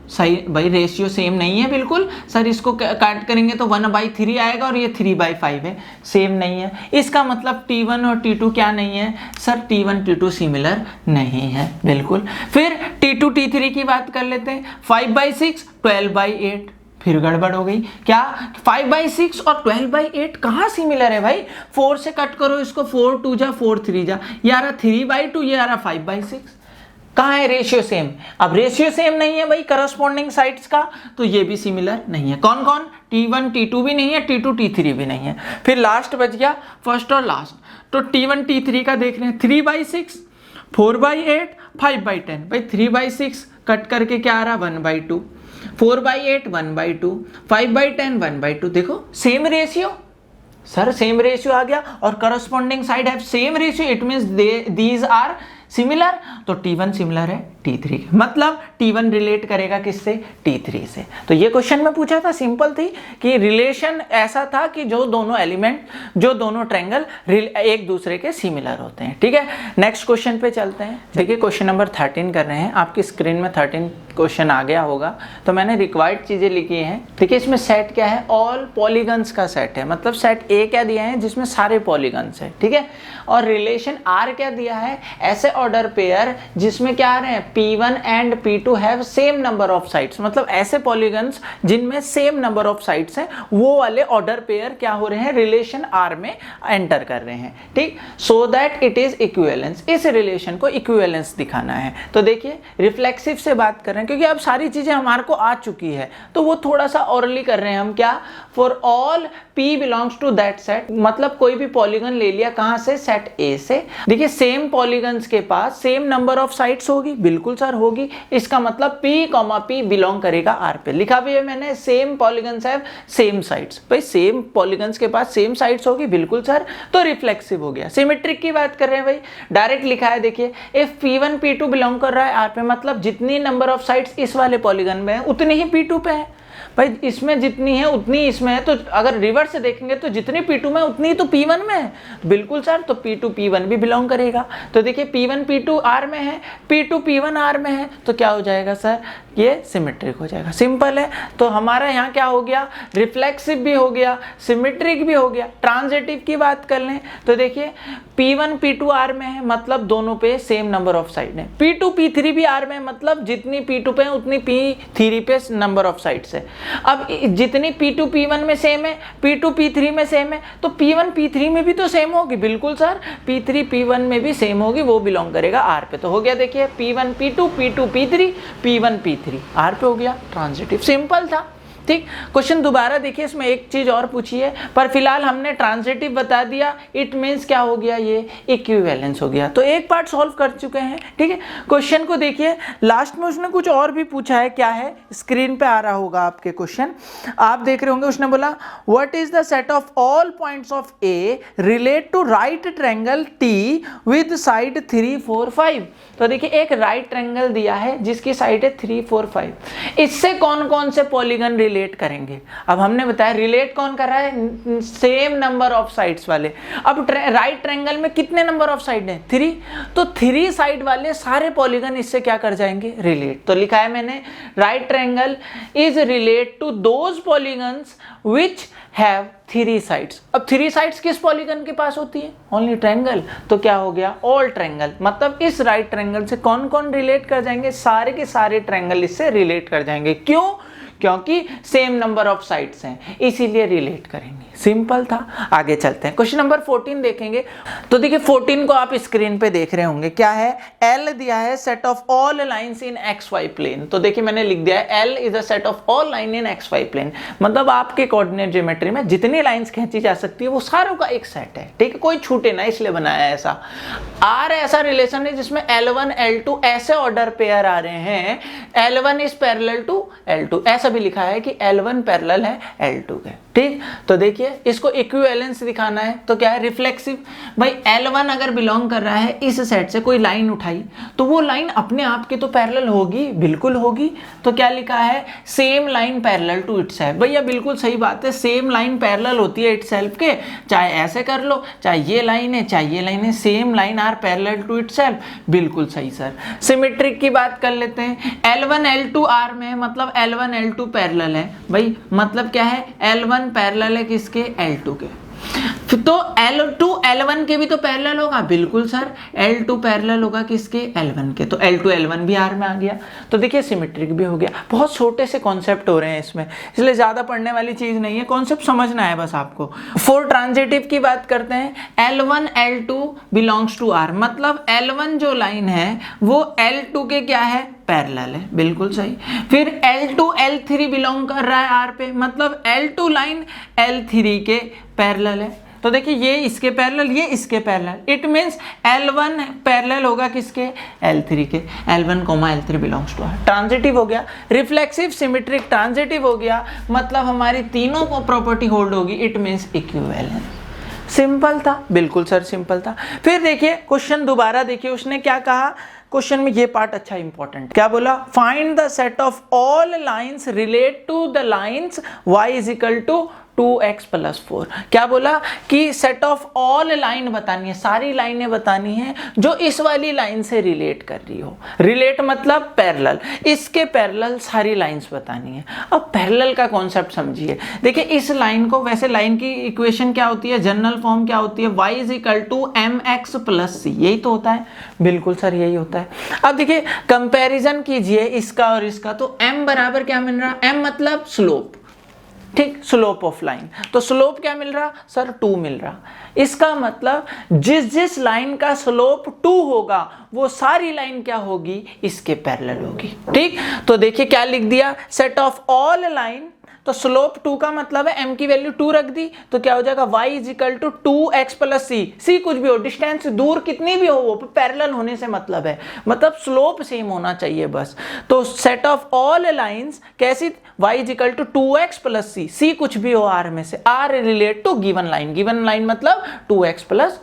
सही भाई, रेशियो सेम नहीं है बिल्कुल सर। इसको काट करेंगे तो 1/3 आएगा और ये 3/5 है, सेम नहीं है। इसका मतलब T1 और T2 क्या नहीं है सर? T1 T2 सिमिलर नहीं है बिल्कुल। फिर T2 T3 की बात कर लेते हैं। 5/6 12/8, फिर गड़बड़ हो गई। क्या 5/6 और 12/8 कहाँ सिमिलर है भाई? 4 से कट करो इसको, 4 2 जा 4 3 जा, ये आ रहा 3/2, ये आ रहा 5/6। कहाँ है रेशियो सेम? अब रेशियो सेम नहीं है भाई करस्पॉन्डिंग साइड्स का, तो ये भी सिमिलर नहीं है। कौन कौन? T1 T2 भी नहीं है, T2 T3 भी नहीं है। फिर लास्ट बच गया फर्स्ट और लास्ट। तो T1 T3 का देख रहे हैं, 3/6 4/8 5/10। भाई 3/6 कट करके क्या आ रहा? 1/2, 4/8 1/2, 5/10 1/2। देखो same ratio sir, same ratio आ गया और corresponding side have same ratio, it means these are similar. तो T1 सिमिलर है T3, मतलब T1 रिलेट करेगा किससे? T3 से। तो ये क्वेश्चन में पूछा था, सिंपल थी कि रिलेशन ऐसा था कि जो दोनों एलिमेंट, जो दोनों ट्रायंगल एक दूसरे के सिमिलर होते हैं। ठीक है, नेक्स्ट क्वेश्चन पे चलते हैं। देखिए क्वेश्चन नंबर 13 कर रहे हैं। आपकी स्क्रीन में 13 क्वेश्चन आ गया होगा। तो मैंने रिक्वायर्ड चीजें लिखी हैं। देखिए इसमें सेट क्या है? ऑल पॉलीगन्स का सेट है, मतलब सेट ए क्या दिया है? जिसमें सारे पॉलीगन्स है। ठीक है, और रिलेशन आर क्या दिया है? ऐसे ऑर्डर पेयर जिसमें क्या आ रहे हैं? P1 and P2 have same number of sides, मतलब ऐसे पॉलीगन्स जिनमें सेम नंबर ऑफ साइड्स हैं, वो वाले ऑर्डर पेयर क्या हो रहे हैं? रिलेशन आर में एंटर कर रहे हैं। ठीक, so that it is equivalence. इस रिलेशन को इक्विवेलेंस दिखाना है। तो देखिए रिफ्लेक्सिव से बात कर रहे हैं, क्योंकि अब सारी चीजें हमारे को आ चुकी है, तो वो थोड़ा सा ऑरली कर रहे हैं हम। क्या? For all P belongs to that set, मतलब कोई भी पॉलीगन ले लिया, कहां से? सेट ए से। देखिए सेम पॉलीगन्स के पास सेम नंबर ऑफ साइड्स होगी, बिल्कुल सर होगी। इसका मतलब P, P बिलोंग करेगा आर पे। लिखा भी है मैंने, same polygons have same sides. भाई सेम पॉलीगन्स के पास सेम साइड्स होगी, बिल्कुल सर। तो रिफ्लेक्सिव हो गया। सिमेट्रिक की बात कर रहे हैं भाई, डायरेक्ट लिखा है। देखिए इफ P1 P2 बिलोंग कर रहा है आर पे, मतलब जितनी नंबर ऑफ साइड्स इस वाले पॉलीगन में है उतनी ही P2 पे है। भाई इसमें जितनी है उतनी इसमें है, तो अगर रिवर्स से देखेंगे तो जितनी P2 में उतनी ही तो P1 में है। बिल्कुल सर, तो P2 P1 भी बिलोंग करेगा। तो देखिए P1 P2 R में है, P2 P1 R में है, तो क्या हो जाएगा सर? ये सिमेट्रिक हो जाएगा। सिंपल है। तो हमारा यहाँ क्या हो गया? रिफ्लेक्सिव भी हो गया, सिमेट्रिक भी हो गया। ट्रांजिटिव की बात कर लें तो देखिए P1 P2 R में है, मतलब दोनों पे सेम नंबर ऑफ साइड है। P2 P3 भी R में है, मतलब जितनी P2 पे है उतनी P3 पे नंबर ऑफ साइड्स है। अब जितनी P2 P1 में सेम है, P2 P3 में सेम है, तो P1 P3 में भी तो सेम होगी। बिल्कुल सर, P3 P1 में भी सेम होगी, वो बिलोंग करेगा R पे। तो हो गया देखिए P1 P2 P2 P3 P1 P3 R पे हो गया। ट्रांजिटिव सिंपल था। ठीक, क्वेश्चन दोबारा देखिए, इसमें एक चीज और पूछी है, पर फिलहाल हमने ट्रांजिटिव बता दिया। इट मींस क्या हो गया? ये इक्विवेलेंस हो गया। तो एक पार्ट सॉल्व कर चुके हैं। ठीक है, क्वेश्चन को देखिए, लास्ट में उसने कुछ और भी पूछा है। क्या है? स्क्रीन पे आ रहा होगा आपके क्वेश्चन, आप देख रहे होंगे। उसने बोला what is the set of all points of a relate to right triangle T with side 3 4 5। तो देखिए एक राइट ट्रायंगल दिया है जिसकी साइड है 3 4 5। इससे कौन कौन से पॉलीगन रिलेट करेंगे? अब हमने बताया रिलेट कौन कर रहा है? सेम नंबर ऑफ साइड्स वाले। अब राइट ट्रायंगल में कितने नंबर ऑफ साइड हैं? 3। तो 3 साइड वाले सारे पॉलीगन इससे क्या कर जाएंगे? रिलेट। तो लिखा है मैंने right triangle is relate to those polygons which have 3 sides. अब 3 साइड्स किस पॉलीगन के पास होती है? Only triangle. तो क्या हो गया? All triangle. मतलब इस राइट ट्रायंगल से कौन कौन रिलेट कर जाएंगे? सारे के सारे ट्रायंगल इससे रिलेट कर जाएंगे। क्यों? क्योंकि सेम नंबर ऑफ साइड्स हैं, इसीलिए रिलेट करेंगे। सिंपल था। आगे चलते हैं, क्वेश्चन नंबर 14 देखेंगे। तो देखिए 14 को आप स्क्रीन पे देख रहे होंगे, क्या है, L दिया है set of all lines in XY plane. तो देखिए मैंने लिख दिया है L is a set of all line in XY plane, मतलब आपके कोऑर्डिनेट ज्योमेट्री में जितनी लाइंस खींची जा सकती है वो सारों का एक सेट है, ठीक है, कोई छूटे ना, इसलिए बनाया है ऐसा। R ऐसा रिलेशन है जिसमें L1 L2 ऐसे ऑर्डर पेयर आ रहे हैं, L1 is parallel to L2, ऐसा भी लिखा है कि L1 पैरेलल है L2 के, ठीक। तो देखिए इसको इक्विवेलेंस दिखाना है, तो क्या है, रिफ्लेक्सिव। भाई L1 अगर बिलोंग कर रहा है इस सेट से, कोई लाइन उठाई तो वो लाइन अपने आप के तो पैरेलल होगी, बिल्कुल होगी। तो क्या लिखा है, same line parallel to itself. भैया बिल्कुल सही बात है, सेम लाइन पैरेलल होती है इटसेल्फ के, चाहे ऐसे कर लो, चाहे ये लाइन है चाहे ये लाइन है, same line are parallel to itself, बिल्कुल सही सर। सिमेट्रिक की बात कर लेते हैं, L1 L2 R में है, मतलब L1 L2 पैरेलल है। भाई मतलब क्या है, L1 पैरेलल है किसके, L2 के। तो L2 L1 के भी तो पैरेलल होगा, बिल्कुल सर, L2 पैरेलल होगा किसके, L1 के, तो L2 L1 भी R में आ गया। तो देखिए सिमेट्रिक भी हो गया। बहुत छोटे से कॉन्सेप्ट हो रहे हैं इसमें, इसलिए ज्यादा पढ़ने वाली चीज नहीं है, कॉन्सेप्ट समझना है बस आपको। फॉर ट्रांजिटिव की बात करते हैं, L1 L2 belongs to R, मतलब L1 जो लाइन है वो L2 के क्या है, पैरेलल है, बिल्कुल सही। फिर L2 L3 बिलोंग कर रहा है R पे, मतलब L2 लाइन L3 के पैरेलल है। तो देखिए ये इसके पैरेलल, ये इसके parallel, it means L1 parallel होगा किसके, L3 के। L1, L3 belongs to R, transitive हो गया। रिफ्लेक्सिव, सिमेट्रिक, ट्रांजिटिव हो गया, मतलब हमारी तीनों को प्रॉपर्टी होल्ड होगी, इट मींस इक्विवेलेंस। सिंपल था, बिल्कुल सर सिंपल था। फिर देखिए क्वेश्चन दोबारा देखिए, उसने क्या कहा क्वेश्चन में, ये पार्ट अच्छा इंपॉर्टेंट, क्या बोला, find the set of all lines relate to the lines y is equal to 2x + 4। क्या बोला कि सेट ऑफ ऑल लाइन बतानी है, सारी लाइनें बतानी है जो इस वाली लाइन से रिलेट कर रही हो। रिलेट मतलब पैरेलल, इसके पैरेलल सारी लाइंस बतानी है। अब पैरेलल का कॉन्सेप्ट समझिए। देखिए इस लाइन को, वैसे लाइन की इक्वेशन क्या होती है, जनरल फॉर्म क्या होती है, y = mx + c, यही तो होता है, बिल्कुल सर यही होता है। अब देखिए कंपैरिजन कीजिए इसका और इसका, तो m बराबर क्या मिल रहा, m मतलब स्लोप, ठीक, स्लोप ऑफ लाइन। तो स्लोप क्या मिल रहा सर, 2 मिल रहा। इसका मतलब जिस लाइन का स्लोप 2 होगा वो सारी लाइन क्या होगी, इसके पैरेलल होगी, ठीक। तो देखिए क्या लिख दिया, सेट ऑफ ऑल लाइन, तो स्लोप 2 का मतलब है m की वैल्यू 2 रख दी, तो क्या हो जाएगा, y = 2x + c, c कुछ भी हो, डिस्टेंस दूर कितनी भी हो वो पैरेलल होने से मतलब है, मतलब स्लोप सेम होना चाहिए बस। तो सेट ऑफ ऑल लाइंस कैसी, y = 2x + c, c कुछ भी हो r में से, r relate to given line, given line मतलब 2x + 4,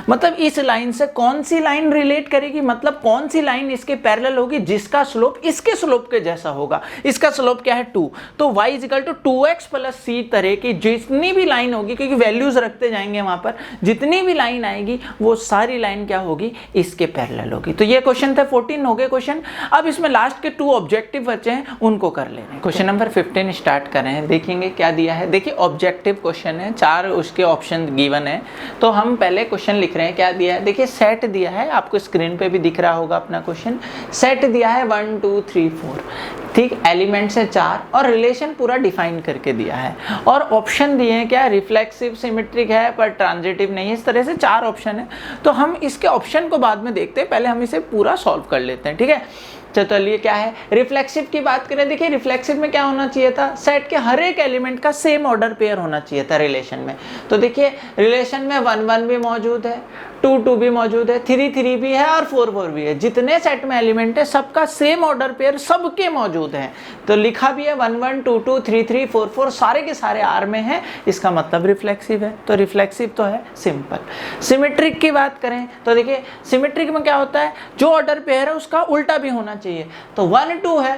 मतलब इस लाइन से कौन सी लाइन रिलेट करेगी, मतलब कौन सी लाइन इसके पैरेलल होगी जिसका स्लोप इसके स्लोप के जैसा होगा। इसका स्लोप क्या है 2, तो y = 2x + c तरह की जितनी भी लाइन होगी, क्योंकि वैल्यूज रखते जाएंगे वहां पर, जितनी भी लाइन आएगी वो सारी लाइन क्या होगी, इसके पैरेलल होगी। तो ये क्वेश्चन थे, 14 हो गए क्वेश्चन। अब इसमें लास्ट के 2 ऑब्जेक्टिव बचे हैं, उनको कर ले रहे हैं। क्वेश्चन नंबर 15 स्टार्ट कर रहे हैं, देखेंगे क्या दिया है। देखिए ऑब्जेक्टिव क्वेश्चन है, 4 उसके ऑप्शन गिवन है, तो हम पहले क्वेश्चन लिख रहे हैं। क्या दिया है, देखिए सेट दिया है, आपको स्क्रीन पे भी दिख रहा होगा अपना क्वेश्चन। सेट दिया है 1 2 3 4, ठीक, एलिमेंट्स है 4 और रिलेशन पूरा डिफाइन करके दिया है, और ऑप्शन दिए हैं क्या, रिफ्लेक्सिव, सिमेट्रिक है पर ट्रांजिटिव नहीं है, इस तरह से 4 ऑप्शन है। तो हम इसके ऑप्शन को बाद में देखते हैं, पहले हम इसे पूरा सॉल्व कर लेते हैं, ठीक है। चलिए क्या है, रिफ्लेक्सिव की बात करें, देखिए रिफ्लेक्सिव में क्या होना चाहिए था, सेट के हर एक एलिमेंट का सेम ऑर्डर पेयर होना चाहिए था रिलेशन में। तो देखिए रिलेशन में 1 1 भी मौजूद है, 2 2 भी मौजूद है, 3 3 भी है और 4 4 भी है। जितने सेट में एलिमेंट है सबका सेम ऑर्डर पेयर सबके मौजूद है। तो लिखा भी है 1 1 2 2 3 3 4 4, सारे के सारे आर में है, इसका मतलब रिफ्लेक्सिव है। तो रिफ्लेक्सिव तो है सिंपल। सिमेट्रिक की बात करें तो देखिए सिमेट्रिक में क्या होता है, जो ऑर्डर पेयर है उसका उल्टा भी होना चाहिए। तो 1 2 है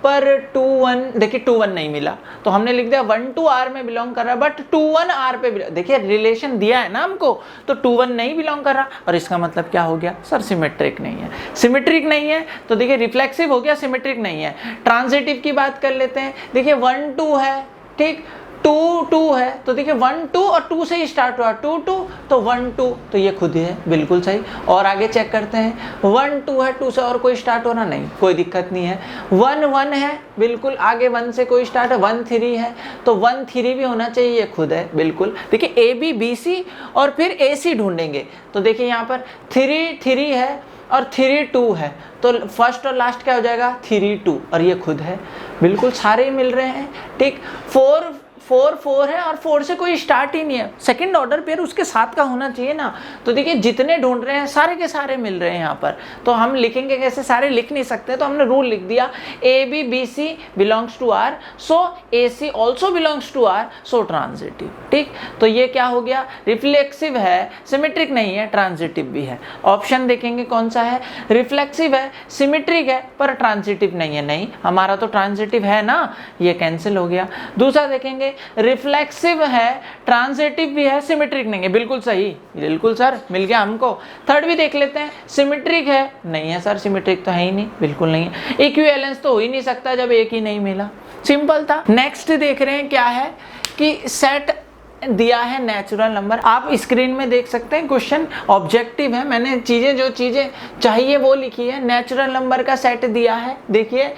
पर 2 1, देखिए 2 1 नहीं मिला, तो हमने लिख दिया 1 2 R में बिलोंग कर रहा है, बट 2 1 R पे, देखिए रिलेशन दिया है ना हमको, तो 2 1 नहीं बिलोंग कर रहा, और इसका मतलब क्या हो गया सर, सिमेट्रिक नहीं है। सिमेट्रिक नहीं है तो देखिए रिफ्लेक्सिव हो गया, सिमेट्रिक नहीं है। ट्रांजिटिव की बात कर लेते हैं, देखिए 1 2 है, ठीक, 2 2 है तो देखिए 1 2 और 2 से ही स्टार्ट हुआ, 2 2 तो 1 2 तो ये खुद ही है, बिल्कुल सही। और आगे चेक करते हैं 1 2 है, 2 से और कोई स्टार्ट हो रहा नहीं, कोई दिक्कत नहीं है। 1 1 है, बिल्कुल आगे 1 से कोई स्टार्ट है। 1 3 है तो 1 3 भी होना चाहिए, ये खुद है बिल्कुल। देखिए ए बी बी सी और फिर ए सी ढूंढेंगे तो देखिए यहाँ पर 3 3 है और 3 2 है तो फर्स्ट और लास्ट क्या हो जाएगा 3 2 और ये खुद है, बिल्कुल सारे ही मिल रहे हैं। ठीक, 4 4 4 है और 4 से कोई स्टार्ट ही नहीं है, सेकंड ऑर्डर पेयर उसके साथ का होना चाहिए ना। तो देखिए जितने ढूंढ रहे हैं सारे के सारे मिल रहे हैं यहाँ पर, तो हम लिखेंगे कैसे, सारे लिख नहीं सकते तो हमने रूल लिख दिया A B B C belongs to R, so A C also belongs to R, so transitive. ठीक, तो ये क्या हो गया, रिफ्लेक्सिव है, सिमेट्रिक नहीं है, ट्रांजिटिव भी है। ऑप्शन देखेंगे कौन सा है, रिफ्लेक्सिव है, सिमेट्रिक है पर ट्रांजिटिव नहीं है, नहीं हमारा तो ट्रांजिटिव है ना, ये कैंसिल हो गया। दूसरा देखेंगे रिफ्लेक्सिव है, ट्रांजिटिव भी है, सिमेट्रिक नहीं है, बिल्कुल सही, बिल्कुल सर मिल गया हमको। थर्ड भी देख लेते हैं, सिमेट्रिक है, नहीं है सर, सिमेट्रिक तो है ही नहीं, बिल्कुल नहीं है। इक्विवेलेंस तो हो ही नहीं सकता जब एक ही नहीं मिला, सिंपल था। नेक्स्ट देख रहे हैं क्या है कि सेट दिया है नेचुरल नंबर, आप स्क्रीन में देख सकते हैं, क्वेश्चन ऑब्जेक्टिव है, मैंने जो चीजें चाहिए वो लिखी है। नेचुरल नंबर का सेट दिया है, देखिए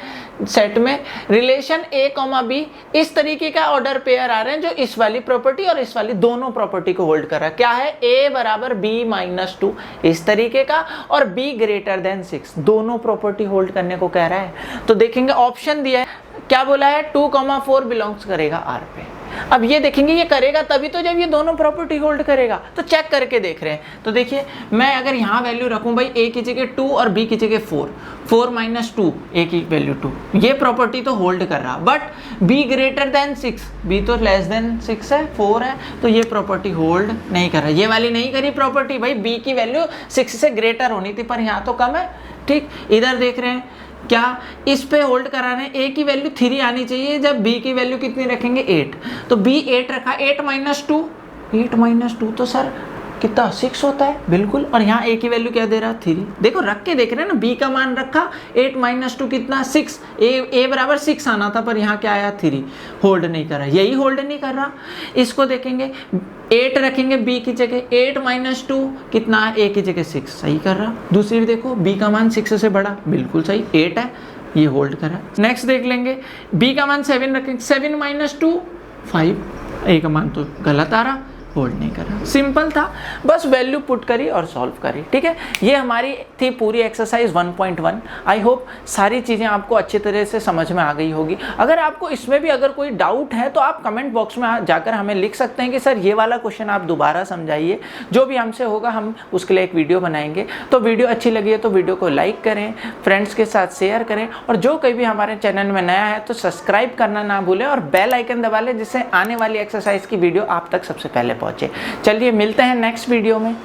सेट में रिलेशन a, b इस तरीके का ऑर्डर पेयर आ रहे हैं जो इस वाली प्रॉपर्टी और इस वाली दोनों प्रॉपर्टी को होल्ड कर रहा है। क्या है, a बराबर b माइनस 2 इस तरीके का और b ग्रेटर देन 6 दोनों प्रॉपर्टी होल्ड करने को कह रहा है। तो देखेंगे ऑप्शन दिया है, क्या बोला है 2, 4 बिलोंग्स करेगा R पे। अब ये देखेंगे ये करेगा तभी तो जब ये दोनों प्रॉपर्टी होल्ड करेगा, तो चेक करके देख रहे हैं। तो देखिए मैं अगर यहाँ वैल्यू रखूं भाई a की जगह 2 और b की जगह 4, 4 माइनस 2 a की वैल्यू 2, ये प्रॉपर्टी तो होल्ड कर रहा, but b greater than 6, b तो लेस देन 6 है, 4 है, तो ये प्रॉपर्टी होल्ड नहीं कर रहा। ये वाली नहीं करी प्रॉपर्टी, भाई b की वैल्यू 6 से ग्रेटर होनी थी पर यहाँ तो कम है। ठीक, इधर देख रहे हैं क्या, इस पे होल्ड करा रहे हैं, a की वैल्यू 3 आनी चाहिए, जब b की वैल्यू कितनी रखेंगे 8, तो b 8 रखा, 8 माइनस 2, 8 माइनस 2 तो सर कितना 6 होता है, बिल्कुल। और यहाँ a की वैल्यू क्या दे रहा है 3, देखो रख के देख रहे हैं ना, b का मान रखा 8 माइनस 2 कितना 6, a बराबर 6 आना था पर यहाँ क्या आया 3, होल्ड नहीं कर रहा, यही होल्ड नहीं कर रहा। इसको देखेंगे 8 रखेंगे b की जगह, 8 माइनस 2 कितना है, a की जगह 6, सही कर रहा। दूसरी भी देखो b का मान 6 से बड़ा, बिल्कुल सही, 8 है, ये होल्ड कर रहा। नेक्स्ट देख लेंगे b का मान 7 रखेंगे, 7 माइनस 2 5, a का मान तो गलत आ रहा, होल्ड नहीं करा। सिंपल था, बस वैल्यू पुट करी और सॉल्व करी। ठीक है, ये हमारी थी पूरी एक्सरसाइज 1.1। आई होप सारी चीज़ें आपको अच्छी तरह से समझ में आ गई होगी। अगर आपको इसमें भी अगर कोई डाउट है तो आप कमेंट बॉक्स में जाकर हमें लिख सकते हैं कि सर ये वाला क्वेश्चन आप दोबारा समझाइए। जो भी हमसे होगा हम उसके लिए एक वीडियो बनाएंगे। तो वीडियो अच्छी लगी है तो वीडियो को लाइक करें, फ्रेंड्स के साथ शेयर करें, और जो कोई भी हमारे चैनल में नया है तो सब्सक्राइब करना ना भूलें और बेल आइकन दबा लें, जिससे आने वाली एक्सरसाइज की वीडियो आप तक सबसे पहले पहुंचे। चलिए मिलते हैं नेक्स्ट वीडियो में।